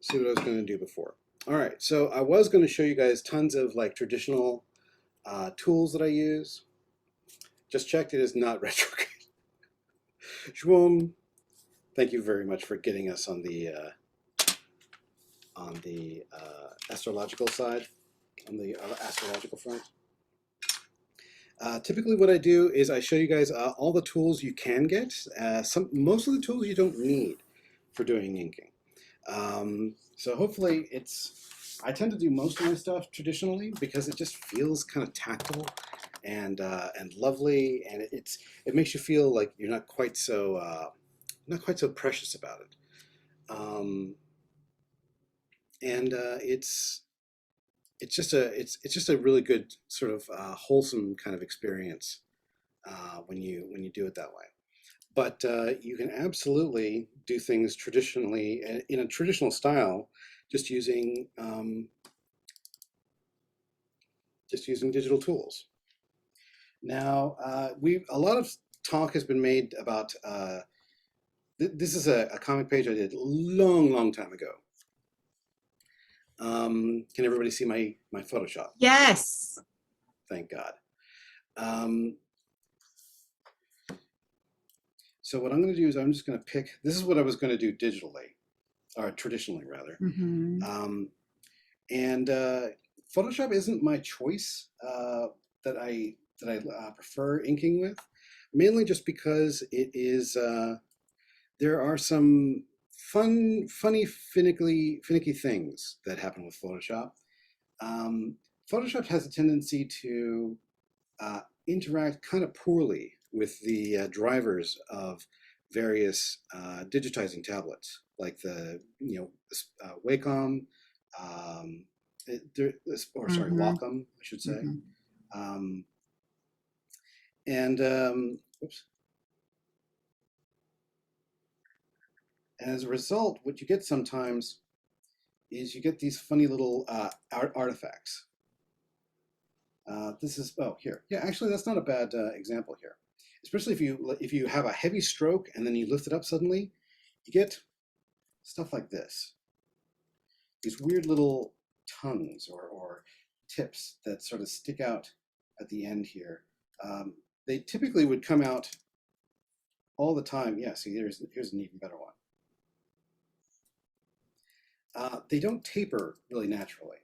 see what I was going to do before. All right, so I was going to show you guys tons of like traditional tools that I use. Just checked, it is not retrograde. Shwoom. Thank you very much for getting us on the astrological side, on the astrological front. Typically what I do is I show you guys all the tools you can get. Most of the tools you don't need for doing inking. So hopefully I tend to do most of my stuff traditionally because it just feels kind of tactile and lovely, and it makes you feel like you're not quite so precious about it. It's just a really good sort of wholesome kind of experience when you do it that way. But you can absolutely do things traditionally in a traditional style, just using digital tools. Now a lot of talk has been made about this is a comic page I did a long time ago. Can everybody see my Photoshop? Yes. Thank God. So what I'm going to do is I'm just going to pick, this is what I was going to do digitally, or traditionally rather. Mhm. And Photoshop isn't my choice that I prefer inking with, mainly just because it is, there are some funny, finicky things that happen with Photoshop. Photoshop has a tendency to interact kind of poorly with the drivers of various digitizing tablets, like the Wacom, sorry, Mhm. Wacom, I should say. Mhm. Oops. And as a result, what you get sometimes is you get these funny little artifacts. This is, oh, here. Yeah, actually, that's not a bad example here. Especially if you have a heavy stroke and then you lift it up suddenly, you get stuff like this. These weird little tongues or tips that sort of stick out at the end here. They typically would come out all the time. Yeah, see, here's an even better one. They don't taper really naturally.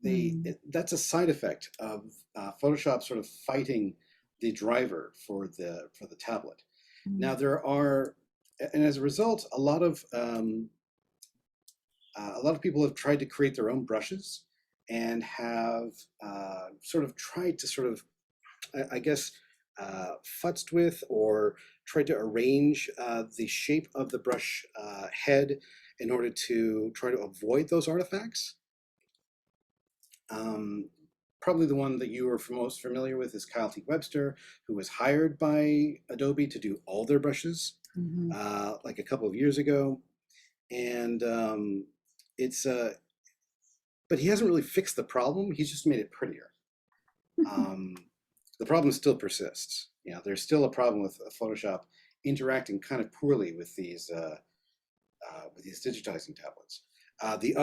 That's a side effect of Photoshop sort of fighting the driver for the tablet. Now there are, and as a result, a lot of people have tried to create their own brushes and have sort of tried to sort of, I guess, futzed with or tried to arrange the shape of the brush head in order to try to avoid those artifacts. Probably the one that you are most familiar with is Kyle T. Webster, who was hired by Adobe to do all their brushes Mhm. like a couple of years ago. And but he hasn't really fixed the problem. He's just made it prettier. The problem still persists. You know, there's still a problem with Photoshop interacting kind of poorly with these digitizing tablets. The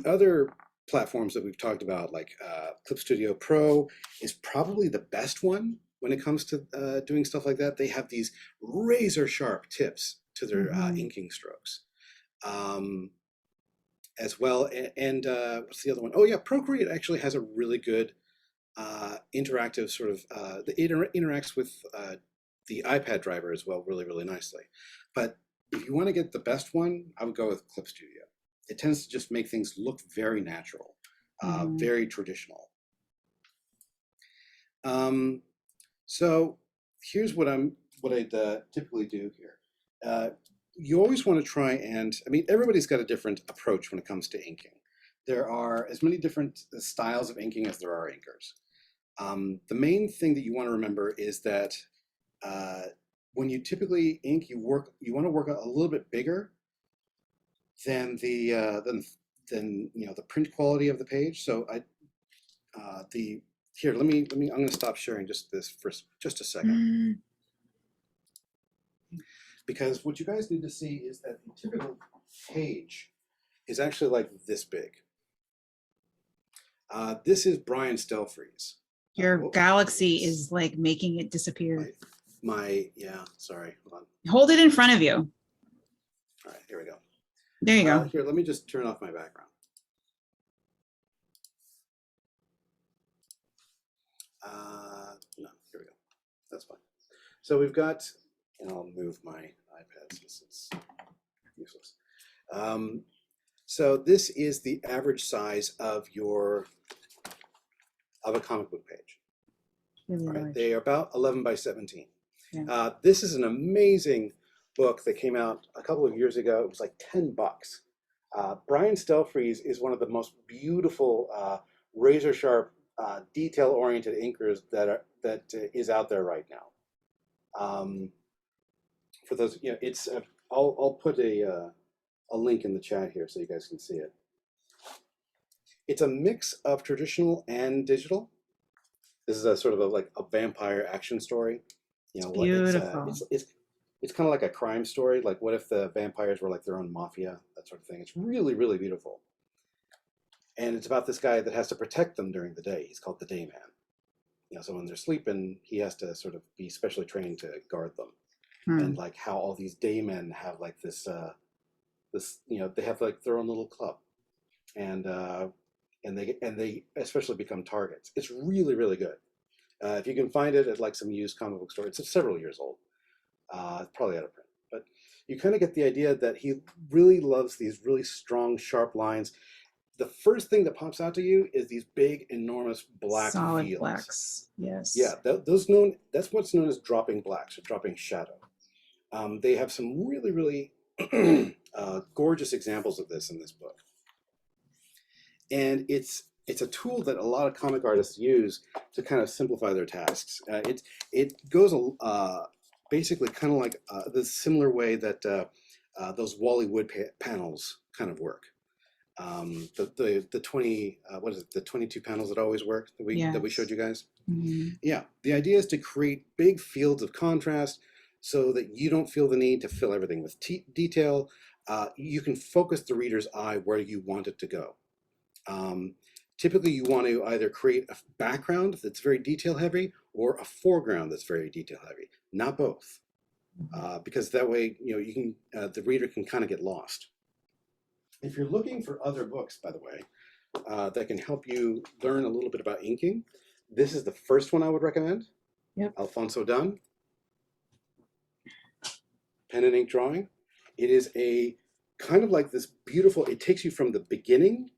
other platforms that we've talked about, like Clip Studio Pro, is probably the best one when it comes to doing stuff like that. They have these razor sharp tips to their inking strokes. As well, and what's the other one? Oh yeah, Procreate actually has a really good interactive sort of, it interacts with the iPad driver as well really nicely. But if you want to get the best one, I would go with Clip Studio. It tends to just make things look very natural, very traditional. So here's what I'd typically do here. You always want to try and, I mean, everybody's got a different approach when it comes to inking. There are as many different styles of inking as there are inkers. The main thing that you want to remember is that when you typically ink, you want to work a little bit bigger than the the print quality of the page. So here, let me I'm going to stop sharing just this for just a second, because what you guys need to see is that the typical page is actually like this big. This is Brian Stelfreeze. Your galaxy is like making it disappear. Yeah, sorry, hold on. Hold it in front of you. All right, here we go. There you go. Here, let me just turn off my background. No, here we go. That's fine. So we've got, and I'll move my iPad since it's useless. So this is the average size of a comic book page. Really All right, large. they are about 11 by 17. Yeah. This is an amazing book that came out a couple of years ago. It was like $10. Brian Stelfreeze is one of the most beautiful, razor sharp, detail-oriented inkers that is out there right now. For those, it's I'll put a link in the chat here so you guys can see it. It's a mix of traditional and digital. This is a sort of like a vampire action story. Beautiful. It's kind of like a crime story. Like, what if the vampires were like their own mafia, that sort of thing. It's really, really beautiful. And it's about this guy that has to protect them during the day. He's called the Dayman. So when they're sleeping, he has to sort of be specially trained to guard them. And like how all these daymen have like this, they have like their own little club, and they especially become targets. It's really, really good. If you can find it at like some used comic book store, it's several years old. It's probably out of print, but you kind of get the idea that he really loves these really strong, sharp lines. The first thing that pops out to you is these big, enormous black solid fields. blacks. Yes. Yeah, that's what's known as dropping blacks or dropping shadow. They have some really, really gorgeous examples of this in this book. And it's a tool that a lot of comic artists use to kind of simplify their tasks. It goes basically kind of like the similar way that those Wally Wood panels kind of work. The 20 what is it, the 22 panels that always work that we showed you guys. Mhm. Yeah, the idea is to create big fields of contrast so that you don't feel the need to fill everything with detail. You can focus the reader's eye where you want it to go. Typically, you want to either create a background that's very detail heavy or a foreground that's very detail heavy, not both, because that way, you can the reader can kind of get lost. If you're looking for other books, by the way, that can help you learn a little bit about inking, this is the first one I would recommend. Yep. Alfonso Dunn, Pen and Ink Drawing. It is a kind of like this beautiful, it takes you from the beginning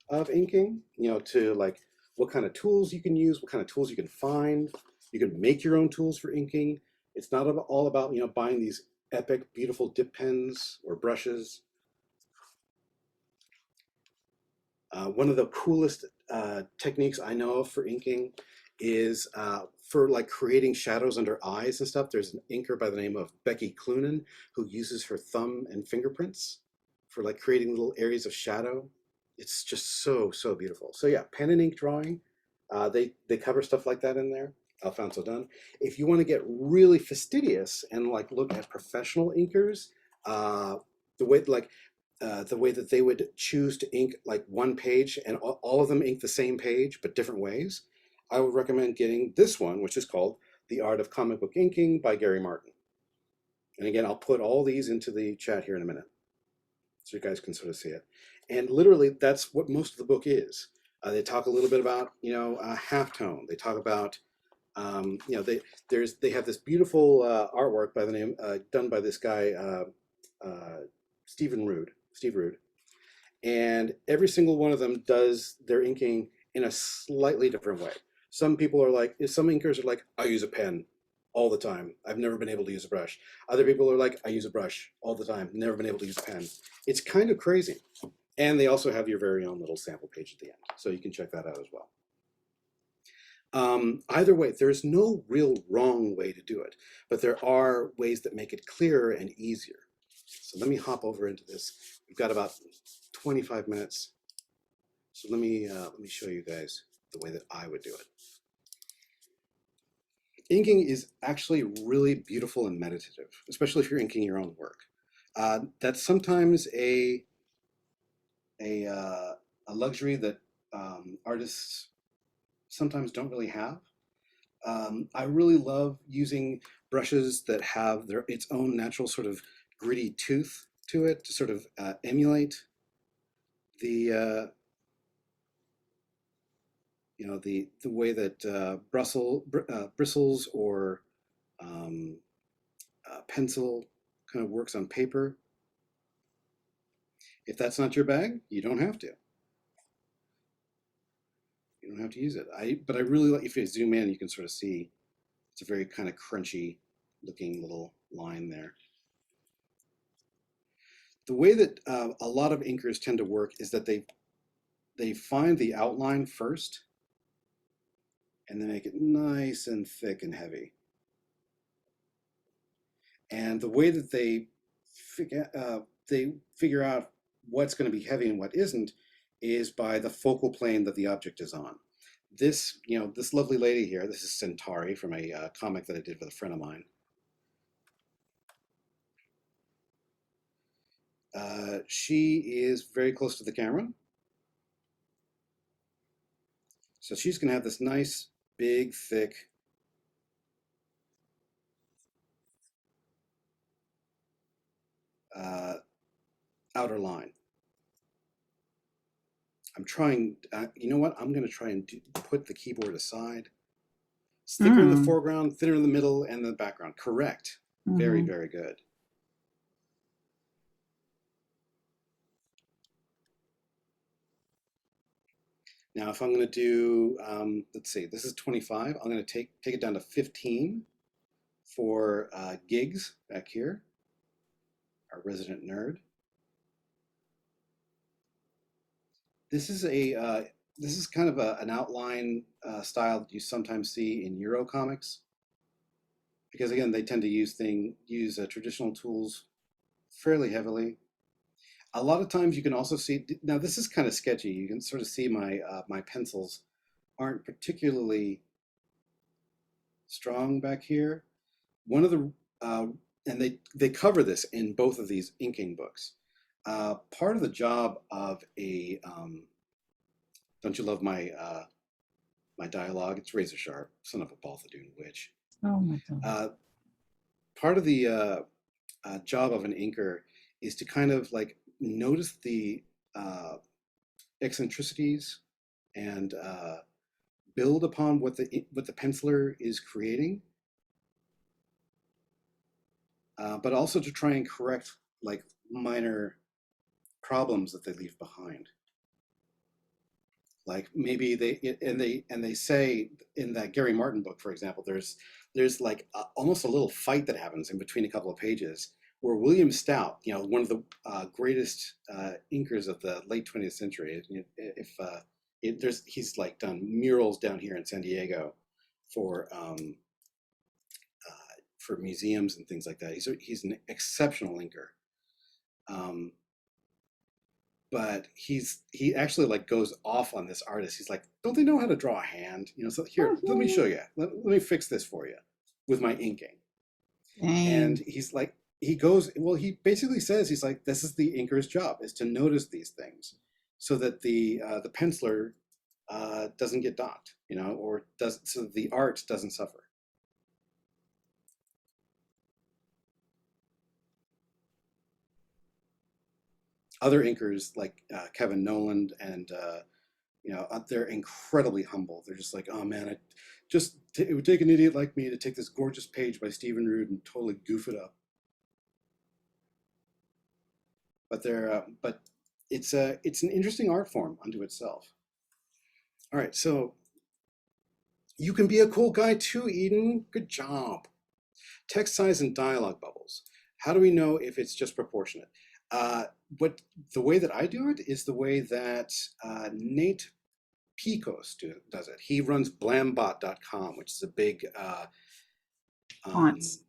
of inking, to like what kind of tools you can use, what kind of tools you can find. You can make your own tools for inking. It's not all about, buying these epic, beautiful dip pens or brushes. One of the coolest techniques I know of for inking is for like creating shadows under eyes and stuff. There's an inker by the name of Becky Clunan who uses her thumb and fingerprints for like creating little areas of shadow. It's just so, so beautiful. So yeah, Pen and Ink Drawing, they cover stuff like that in there. Alfonso Dunn. If you want to get really fastidious and like look at professional inkers, the way that they would choose to ink like one page and all of them ink the same page but different ways, I would recommend getting this one, which is called The Art of Comic Book Inking by Gary Martin. And again, I'll put all these into the chat here in a minute so you guys can sort of see it. And literally, that's what most of the book is. They talk a little bit about, halftone. They talk about, they have this beautiful artwork by the name done by this guy Steve Rude, and every single one of them does their inking in a slightly different way. Some inkers are like, I use a pen all the time. I've never been able to use a brush. Other people are like, I use a brush all the time. Never been able to use a pen. It's kind of crazy. And they also have your very own little sample page at the end. So you can check that out as well. Either way, there's no real wrong way to do it, but there are ways that make it clearer and easier. So let me hop over into this. We've got about 25 minutes. So let me show you guys the way that I would do it. Inking is actually really beautiful and meditative, especially if you're inking your own work. That's sometimes a luxury that artists sometimes don't really have. I really love using brushes that have its own natural sort of gritty tooth to it to sort of emulate the the way that bristles or pencil kind of works on paper. If that's not your bag, you don't have to. You don't have to use it. But I really like, if you zoom in, you can sort of see it's a very kind of crunchy looking little line there. The way that a lot of inkers tend to work is that they find the outline first and then make it nice and thick and heavy. And the way that they figure out what's going to be heavy and what isn't is by the focal plane that the object is on. This, this lovely lady here, this is Centauri from a comic that I did with a friend of mine. She is very close to the camera. So she's going to have this nice, big, thick outer line. I'm trying, you know what? I'm going to try and put the keyboard aside. It's thicker in the foreground, thinner in the middle, and the background. Correct. Very, very good. Now, if I'm going to do, let's see, this is 25. I'm going to take it down to 15 for Gigs back here, our resident nerd. This is kind of an outline style that you sometimes see in Euro comics, because again, they tend to use traditional tools fairly heavily. A lot of times you can also see, now this is kind of sketchy. You can sort of see my pencils aren't particularly strong back here. One of the, and they cover this in both of these inking books. Part of the job of a, don't you love my my dialogue? It's razor sharp, son of a Balthadoon witch. Oh my God. Part of the job of an inker is to kind of like notice the eccentricities and build upon what the penciler is creating, but also to try and correct like minor problems that they leave behind. Like maybe they say in that Gary Martin book, for example, there's like almost a little fight that happens in between a couple of pages where William Stout, one of the greatest inkers of the late 20th century, he's like done murals down here in San Diego for museums and things like that. He's an exceptional inker. But he actually like goes off on this artist. He's like, don't they know how to draw a hand? So here, let me show you. Let me fix this for you with my inking. Dang. And he's like, he basically says, he's like, this is the inker's job, is to notice these things so that the penciler doesn't get docked, or so the art doesn't suffer. Other inkers like Kevin Noland and they're incredibly humble. They're just like, oh man, it would take an idiot like me to take this gorgeous page by Stephen Rood and totally goof it up. But it's an interesting art form unto itself. All right, so you can be a cool guy too, Eden. Good job. Text size and dialogue bubbles. How do we know if it's just proportionate? The way that I do it is the way that Nate Picos does it. He runs blambot.com, which is a big Fonts.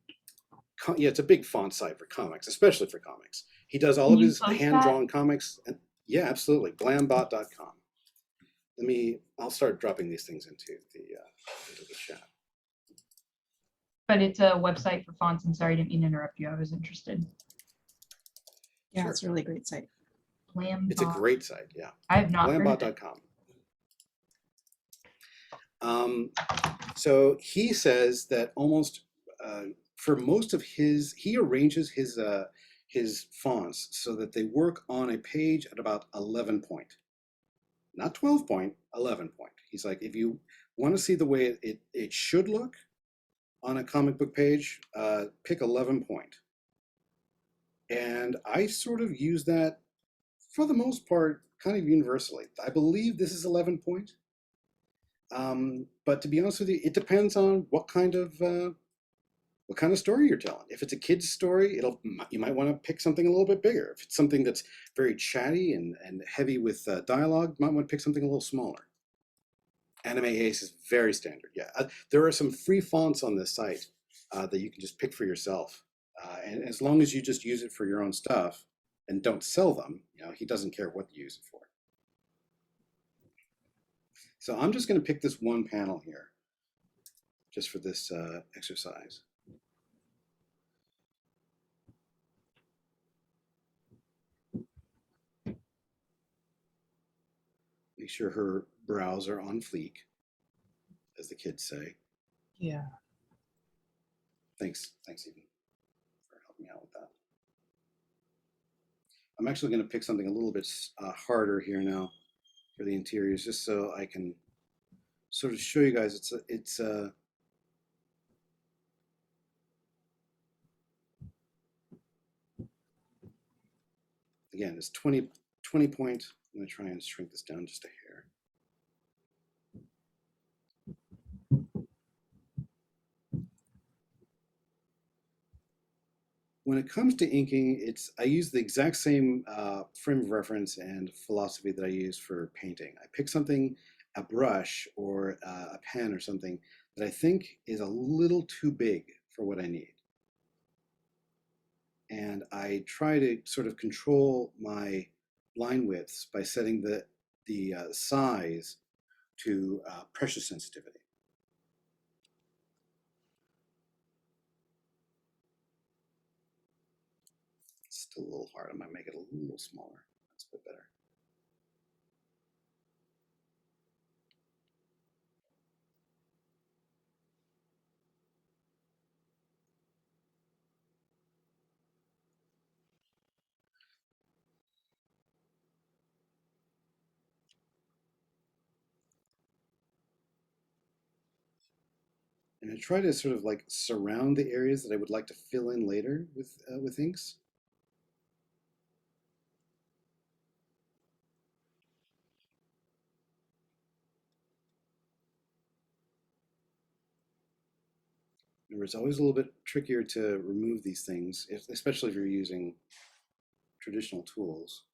yeah, it's a big font site for comics, especially for comics. He does all Can of you his post that? hand-drawn comics. And, yeah, absolutely. Blambot.com. I'll start dropping these things into the chat. But it's a website for fonts. I'm sorry, I didn't mean to interrupt you. I was interested. Yeah, Sure. it's a really great site. It's a Blambot. great site, yeah. I have not heard of it. Blambot.com. So he says that almost for most of he arranges his fonts so that they work on a page at about 11 point, not 12 point, 11 point. He's like, if you want to see the way it should look on a comic book page, pick 11 point. And I sort of use that for the most part, kind of universally. I believe this is 11 point. But to be honest with you, it depends on what kind of story you're telling. If it's a kid's story, you might want to pick something a little bit bigger. If it's something that's very chatty and heavy with dialogue, you might want to pick something a little smaller. Anime Ace is very standard. Yeah, there are some free fonts on this site that you can just pick for yourself, and as long as you just use it for your own stuff and don't sell them, he doesn't care what you use it for. So I'm just going to pick this one panel here, just for this exercise. Make sure her brows are on fleek, as the kids say. Yeah. Thanks, Eden, for helping out with that. I'm actually going to pick something a little bit harder here now for the interiors, just so I can sort of show you guys. Again, it's 20 point. I'm going to try and shrink this down just a hair. When it comes to inking, I use the exact same frame of reference and philosophy that I use for painting. I pick something, a brush or a pen or something that I think is a little too big for what I need. And I try to sort of control my line widths by setting the size to pressure sensitivity. It's still a little hard. I might make it a little smaller. That's a bit better. And I try to sort of like surround the areas that I would like to fill in later with inks. Remember, it's always a little bit trickier to remove these things, especially if you're using traditional tools.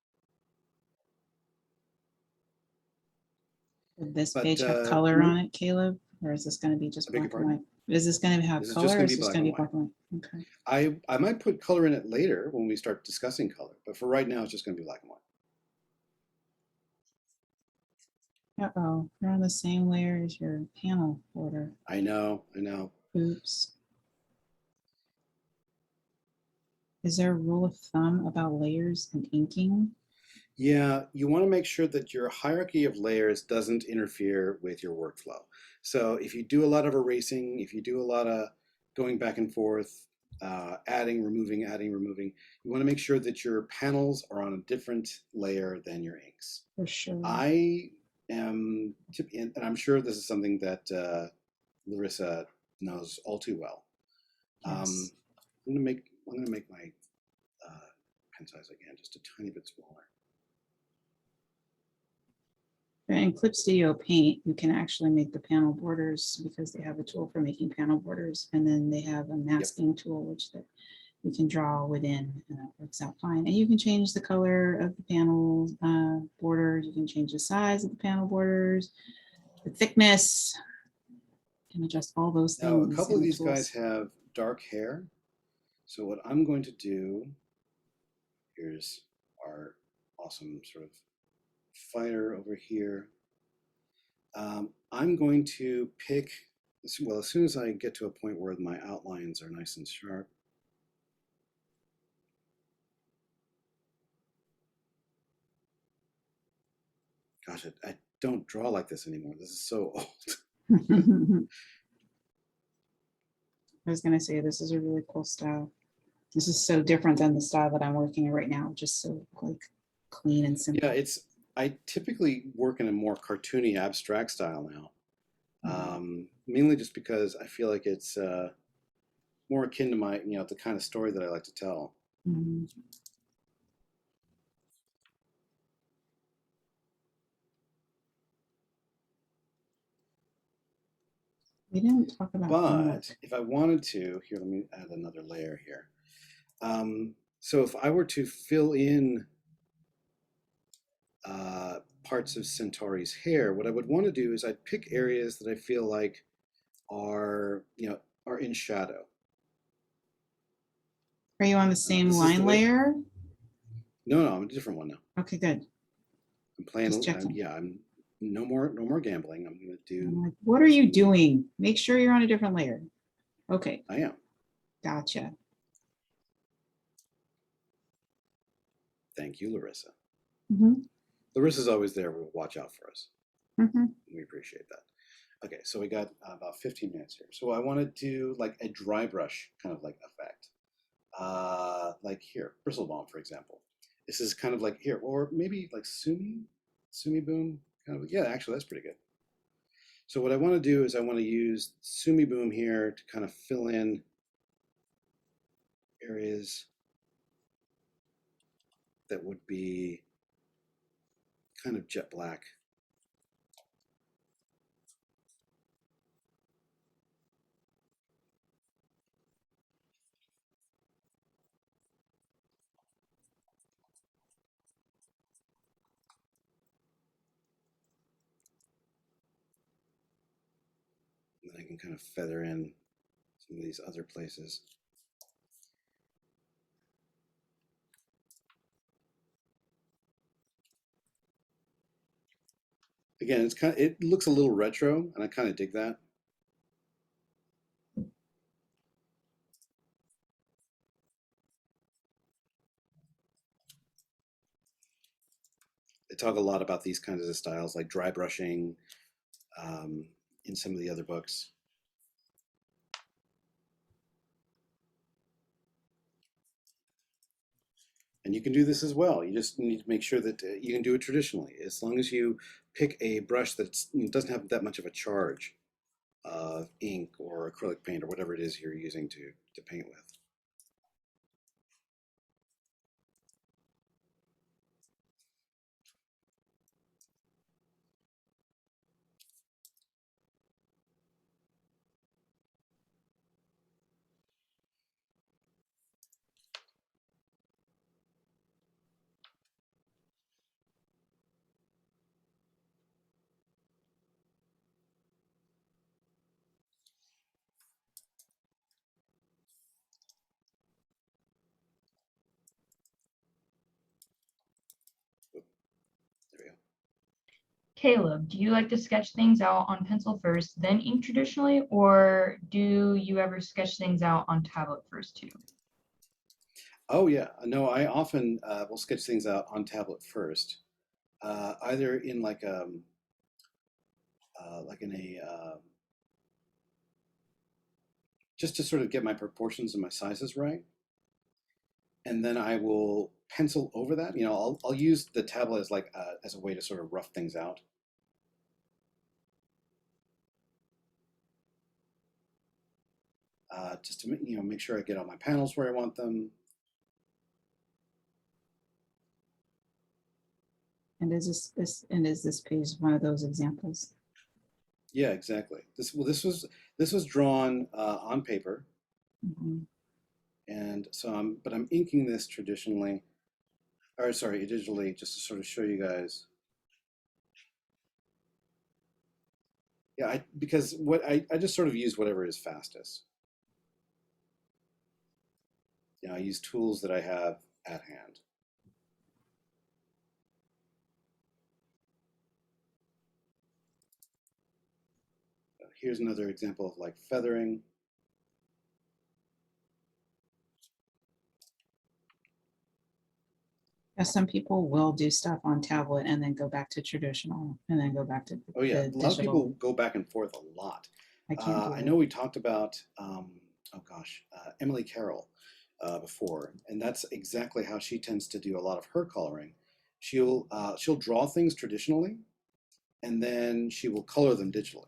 Would this But, page have color on it, Caleb? Or is this going to be just I beg your black and white? pardon? Is this going to have This is color just or gonna is be this black going to and be black and white? Okay. I might put color in it later when we start discussing color, but for right now, it's just going to be black and white. Uh-oh, you're on the same layer as your panel border. I know. Oops. Is there a rule of thumb about layers and inking? Yeah, you want to make sure that your hierarchy of layers doesn't interfere with your workflow. So if you do a lot of erasing, if you do a lot of going back and forth, adding, removing, you want to make sure that your panels are on a different layer than your inks. For sure. I am, and I'm sure this is something that Larissa knows all too well. Yes. I'm gonna make my pen size again just a tiny bit smaller. In Clip Studio Paint, you can actually make the panel borders because they have a tool for making panel borders, and then they have a masking tool which that you can draw within, and that works out fine. And you can change the color of the panel border. You can change the size of the panel borders, the thickness. Can adjust all those Now, a things. couple in of the these guys tools. have dark hair. So what I'm going to do, here's our awesome sort of fighter over here. I'm going to pick, well, as soon as I get to a point where my outlines are nice and sharp, gosh, I don't draw like this anymore. This is so old. I was gonna say, this is a really cool style. This is so different than the style that I'm working in right now, just so like clean and simple. Yeah, I typically work in a more cartoony abstract style now. Mainly just because I feel like it's more akin to my, the kind of story that I like to tell. Mhm. We didn't talk about But that. if I wanted to, here, let me add another layer here. So if I were to fill in parts of Centauri's hair, what I would want to do is I'd pick areas that I feel like are, are in shadow. Are you on the same This is the line way- layer? No, I'm a different one now. Okay, good. I'm playing. Just checking. Yeah, I'm no more gambling. I'm gonna do. I'm like, what are you doing? Make sure you're on a different layer. Okay, I am. gotcha. Thank you, Larissa. Mhm, Larissa's always there. Will watch out for us. mhm. We appreciate that. Okay, so we got about 15 minutes here. So I want to do like a dry brush kind of like effect. Like here, bristle balm, for example. This is kind of like here, or maybe like Sumi Boom. Kind of, yeah, actually, that's pretty good. So what I want to do is I want to use Sumi Boom here to kind of fill in areas that would be kind of jet black. And then I can kind of feather in some of these other places. Again, it looks a little retro, and I kind of dig that. They talk a lot about these kinds of styles, like dry brushing, in some of the other books. And you can do this as well. You just need to make sure that you can do it traditionally, as long as you pick a brush that doesn't have that much of a charge of ink or acrylic paint or whatever it is you're using to paint with. There we go. Caleb, do you like to sketch things out on pencil first, then ink traditionally, or do you ever sketch things out on tablet first too? Oh yeah, no, I often will sketch things out on tablet first, either in like in a just to sort of get my proportions and my sizes right, and then I will pencil over that. I'll use the tablet as like as a way to sort of rough things out. Just to make sure I get all my panels where I want them. And is this page one of those examples? Yeah, exactly. This was drawn on paper, Mhm. and so I'm inking this traditionally, or sorry, digitally, just to sort of show you guys Yeah, because I just sort of use whatever is fastest. You know, I use tools that I have at hand. Here's another example of like feathering. Yeah, some people will do stuff on tablet and then go back to traditional and then go back to Oh yeah, the a lot of people digital. go back and forth a lot. I can't do I it. know we talked about oh gosh, Emily Carroll before, and that's exactly how she tends to do a lot of her coloring. She'll draw things traditionally, and then she will color them digitally.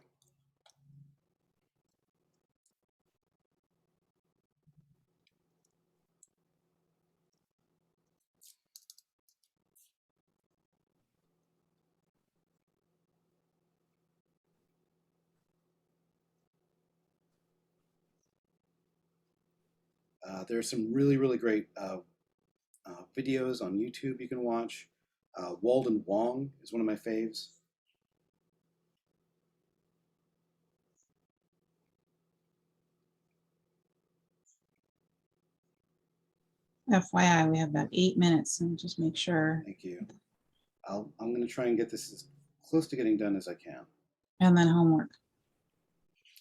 There are some really great videos on YouTube you can watch. Walden Wong is one of my faves. FYI, we have about 8 minutes and just make sure. Thank you. I'm going to try and get this as close to getting done as I can, And then homework.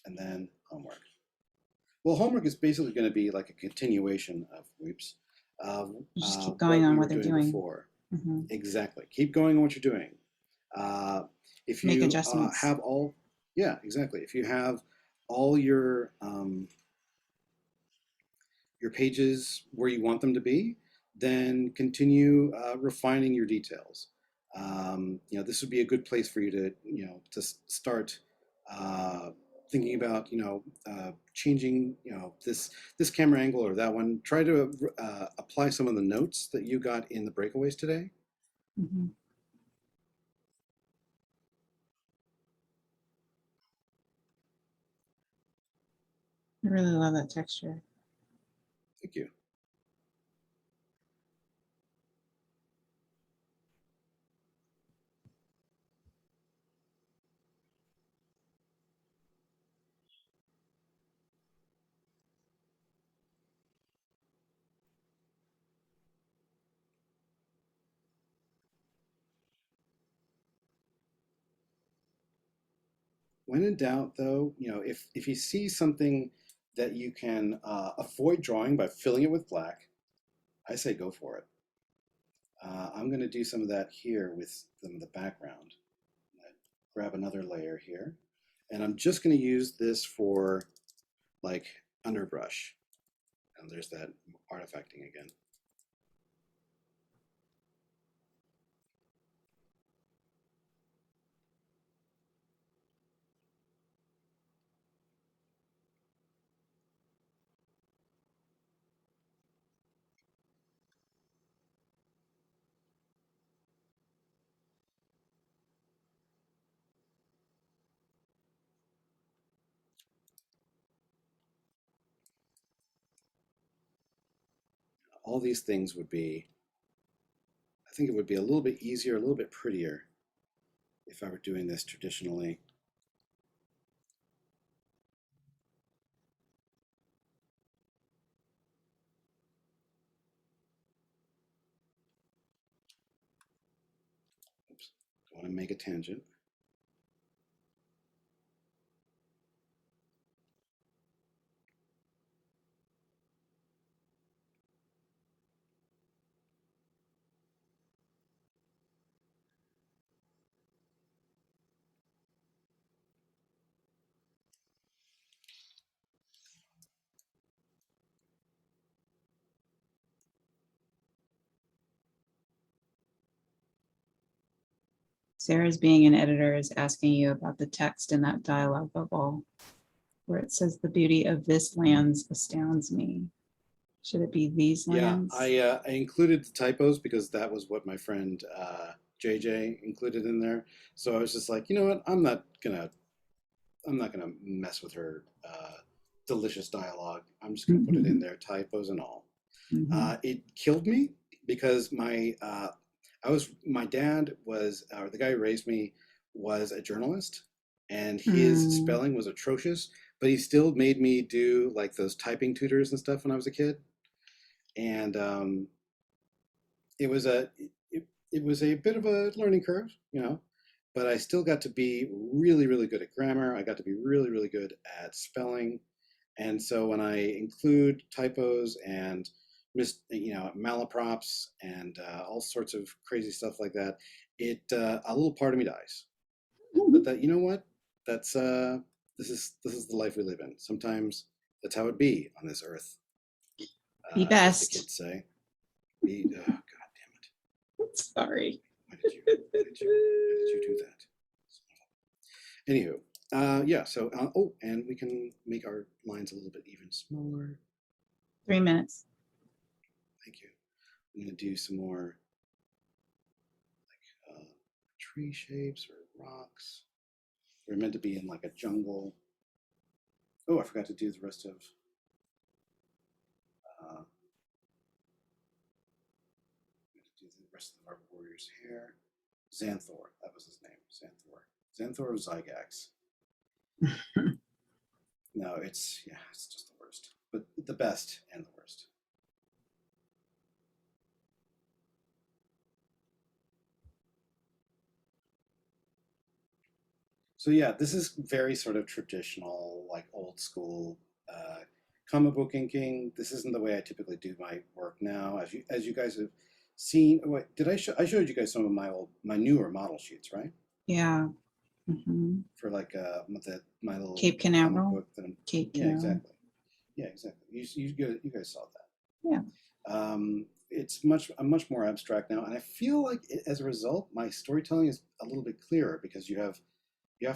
and then homework. Well, homework is basically going to be like a continuation of whoops. Just keep going on we what were they're doing. before. Mhm. Exactly. Keep going on what you're doing. If Make you adjustments. have all, yeah, exactly. If you have all your pages where you want them to be, then continue refining your details. You know, this would be a good place for you to, you know, to start thinking about, you know, changing, you know, this camera angle or that one. Try to apply some of the notes that you got in the breakaways today. Mhm. I really love that texture. Thank you. When in doubt, though, you know, if you see something that you can avoid drawing by filling it with black, I say go for it. I'm going to do some of that here with some of the background. Grab another layer here, and I'm just going to use this for like underbrush. And there's that artifacting again. All these things would be, I think it would be a little bit easier, a little bit prettier if I were doing this traditionally. Oops, I want to make a tangent. Sarah's being an editor is asking you about the text in that dialogue bubble where it says the beauty of this lands astounds me. Should it be these Yeah, lands? I included the typos because that was what my friend JJ included in there. So I was just like, you know what, I'm not gonna mess with her delicious dialogue. I'm just gonna put it in there, typos and all. Mhm. It killed me because my dad was, or the guy who raised me was a journalist, and his Hmm. spelling was atrocious, but he still made me do like those typing tutors and stuff when I was a kid. And it was it was a bit of a learning curve, you know, but I still got to be really, really good at grammar. I got to be really, really good at spelling. And so when I include typos and you know, malaprops and all sorts of crazy stuff like that, it a little part of me dies. But that, you know what? That's this is the life we live in. Sometimes that's how it be on this earth. Be As the best. kids say. Be, God damn it. Sorry. Why did you do that? Anywho, yeah, so, oh, and we can make our lines a little bit even smaller. 3 minutes. Thank you. I'm going to do some more like tree shapes or rocks. They're meant to be in like a jungle. Oh, I forgot to do the rest of our warrior's hair. Xanthor, that was his name. Xanthor of Zygax. No, it's just the worst, but the best and the worst. So yeah, this is very sort of traditional, like old school comic book inking. This isn't the way I typically do my work now. As you guys have seen, wait, I showed you guys some of my newer model sheets, right? Yeah. Mhm. For like my little Cape comic Canaveral. book that I'm, Cape yeah, Canaveral. exactly. Yeah, exactly. You guys saw that. Yeah. It's much more abstract now, and I feel like as a result, my storytelling is a little bit clearer because you have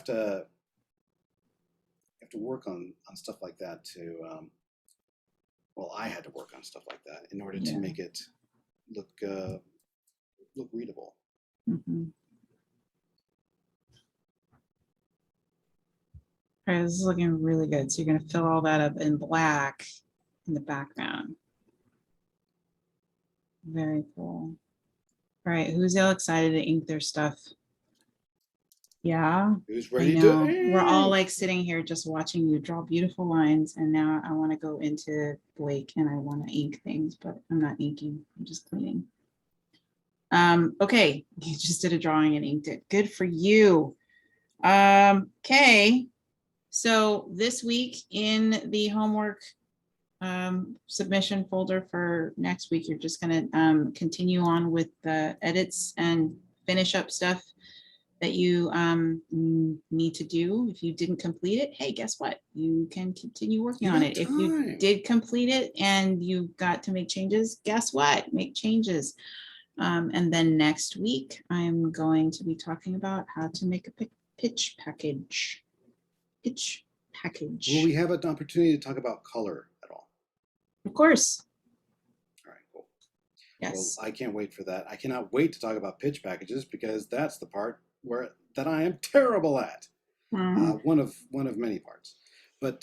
to work on stuff like that to well, I had to work on stuff like that in order to Yeah. make it look look readable. Mhm. All right, this is looking really good. So you're going to fill all that up in black in the background. Very cool. All right, who's all excited to ink their stuff? Yeah, Who's I ready know. to We're all ink? like sitting here just watching you draw beautiful lines, and now I want to go into Blake and I want to ink things, but I'm not inking. I'm just cleaning. Okay, you just did a drawing and inked it. Good for you. Okay, so this week in the homework submission folder for next week, you're just going to continue on with the edits and finish up stuff that you need to do. If you didn't complete it, hey, guess what? You can continue working You on got it. If you time. did complete it and you got to make changes, guess what? Make changes. And then next week, I'm going to be talking about how to make a pitch package. Pitch package. Will we have an opportunity to talk about color at all? Of course. All right, cool. Yes. Well, I can't wait for that. I cannot wait to talk about pitch packages because that's the part that I am terrible at. One of many parts. But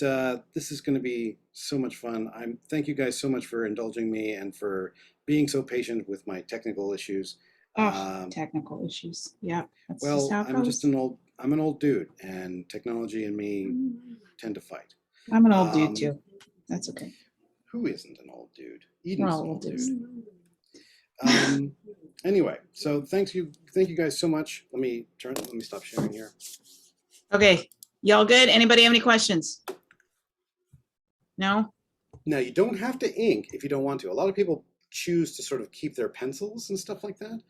this is going to be so much fun. Thank you guys so much for indulging me and for being so patient with my technical issues. Technical issues. Yeah. That's just Well, how it I'm goes. just an old dude, and technology and me tend to fight. I'm an old dude too. That's okay. Who isn't an old dude? We're Eden's all an old old dudes. dude. Anyway, so thank you guys so much. Let me stop sharing here. Okay, y'all good? Anybody have any questions? No? Now, you don't have to ink if you don't want to. A lot of people choose to sort of keep their pencils and stuff like that.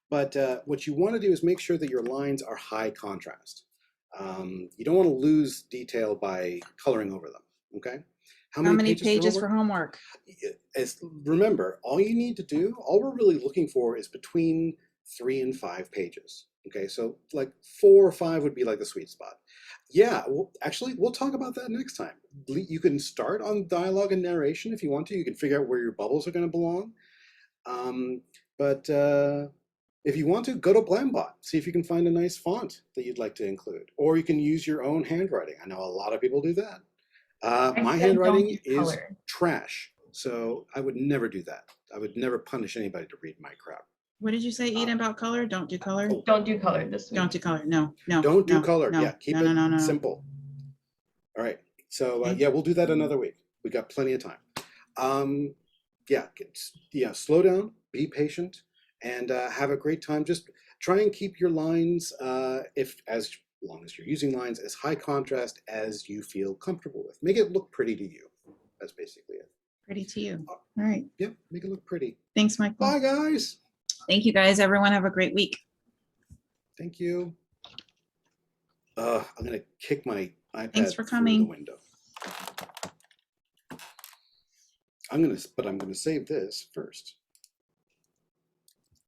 But what you want to do is make sure that your lines are high contrast. You don't want to lose detail by coloring over them, okay? How many pages for homework? Remember, all we're really looking for is between 3 and 5 pages. Okay, so like 4 or 5 would be like the sweet spot. Yeah, well, actually, we'll talk about that next time. You can start on dialogue and narration if you want to. You can figure out where your bubbles are going to belong. But if you want to, go to Blambot. See if you can find a nice font that you'd like to include. Or you can use your own handwriting. I know a lot of people do that. My handwriting is trash, so I would never do that. I would never punish anybody to read my crap. What did you say, Eden, about color? Don't do color? Oh, Don't do color this week. Don't do color. No, no. don't do no, color. no, Yeah, keep no, it no, no, no, no. simple. All right. So Okay. yeah, we'll do that another week. We got plenty of time. Yeah, slow down, be patient, and have a great time. Just try and keep your lines, if as long as you're using lines, as high contrast as you feel comfortable with. Make it look pretty to you. That's basically it. Pretty to you. All right. Yep, make it look pretty. Thanks, Michael. Bye, guys. Thank you, guys. Everyone have a great week. Thank you. I'm gonna kick my iPad Thanks for through coming. the window. I'm gonna save this first.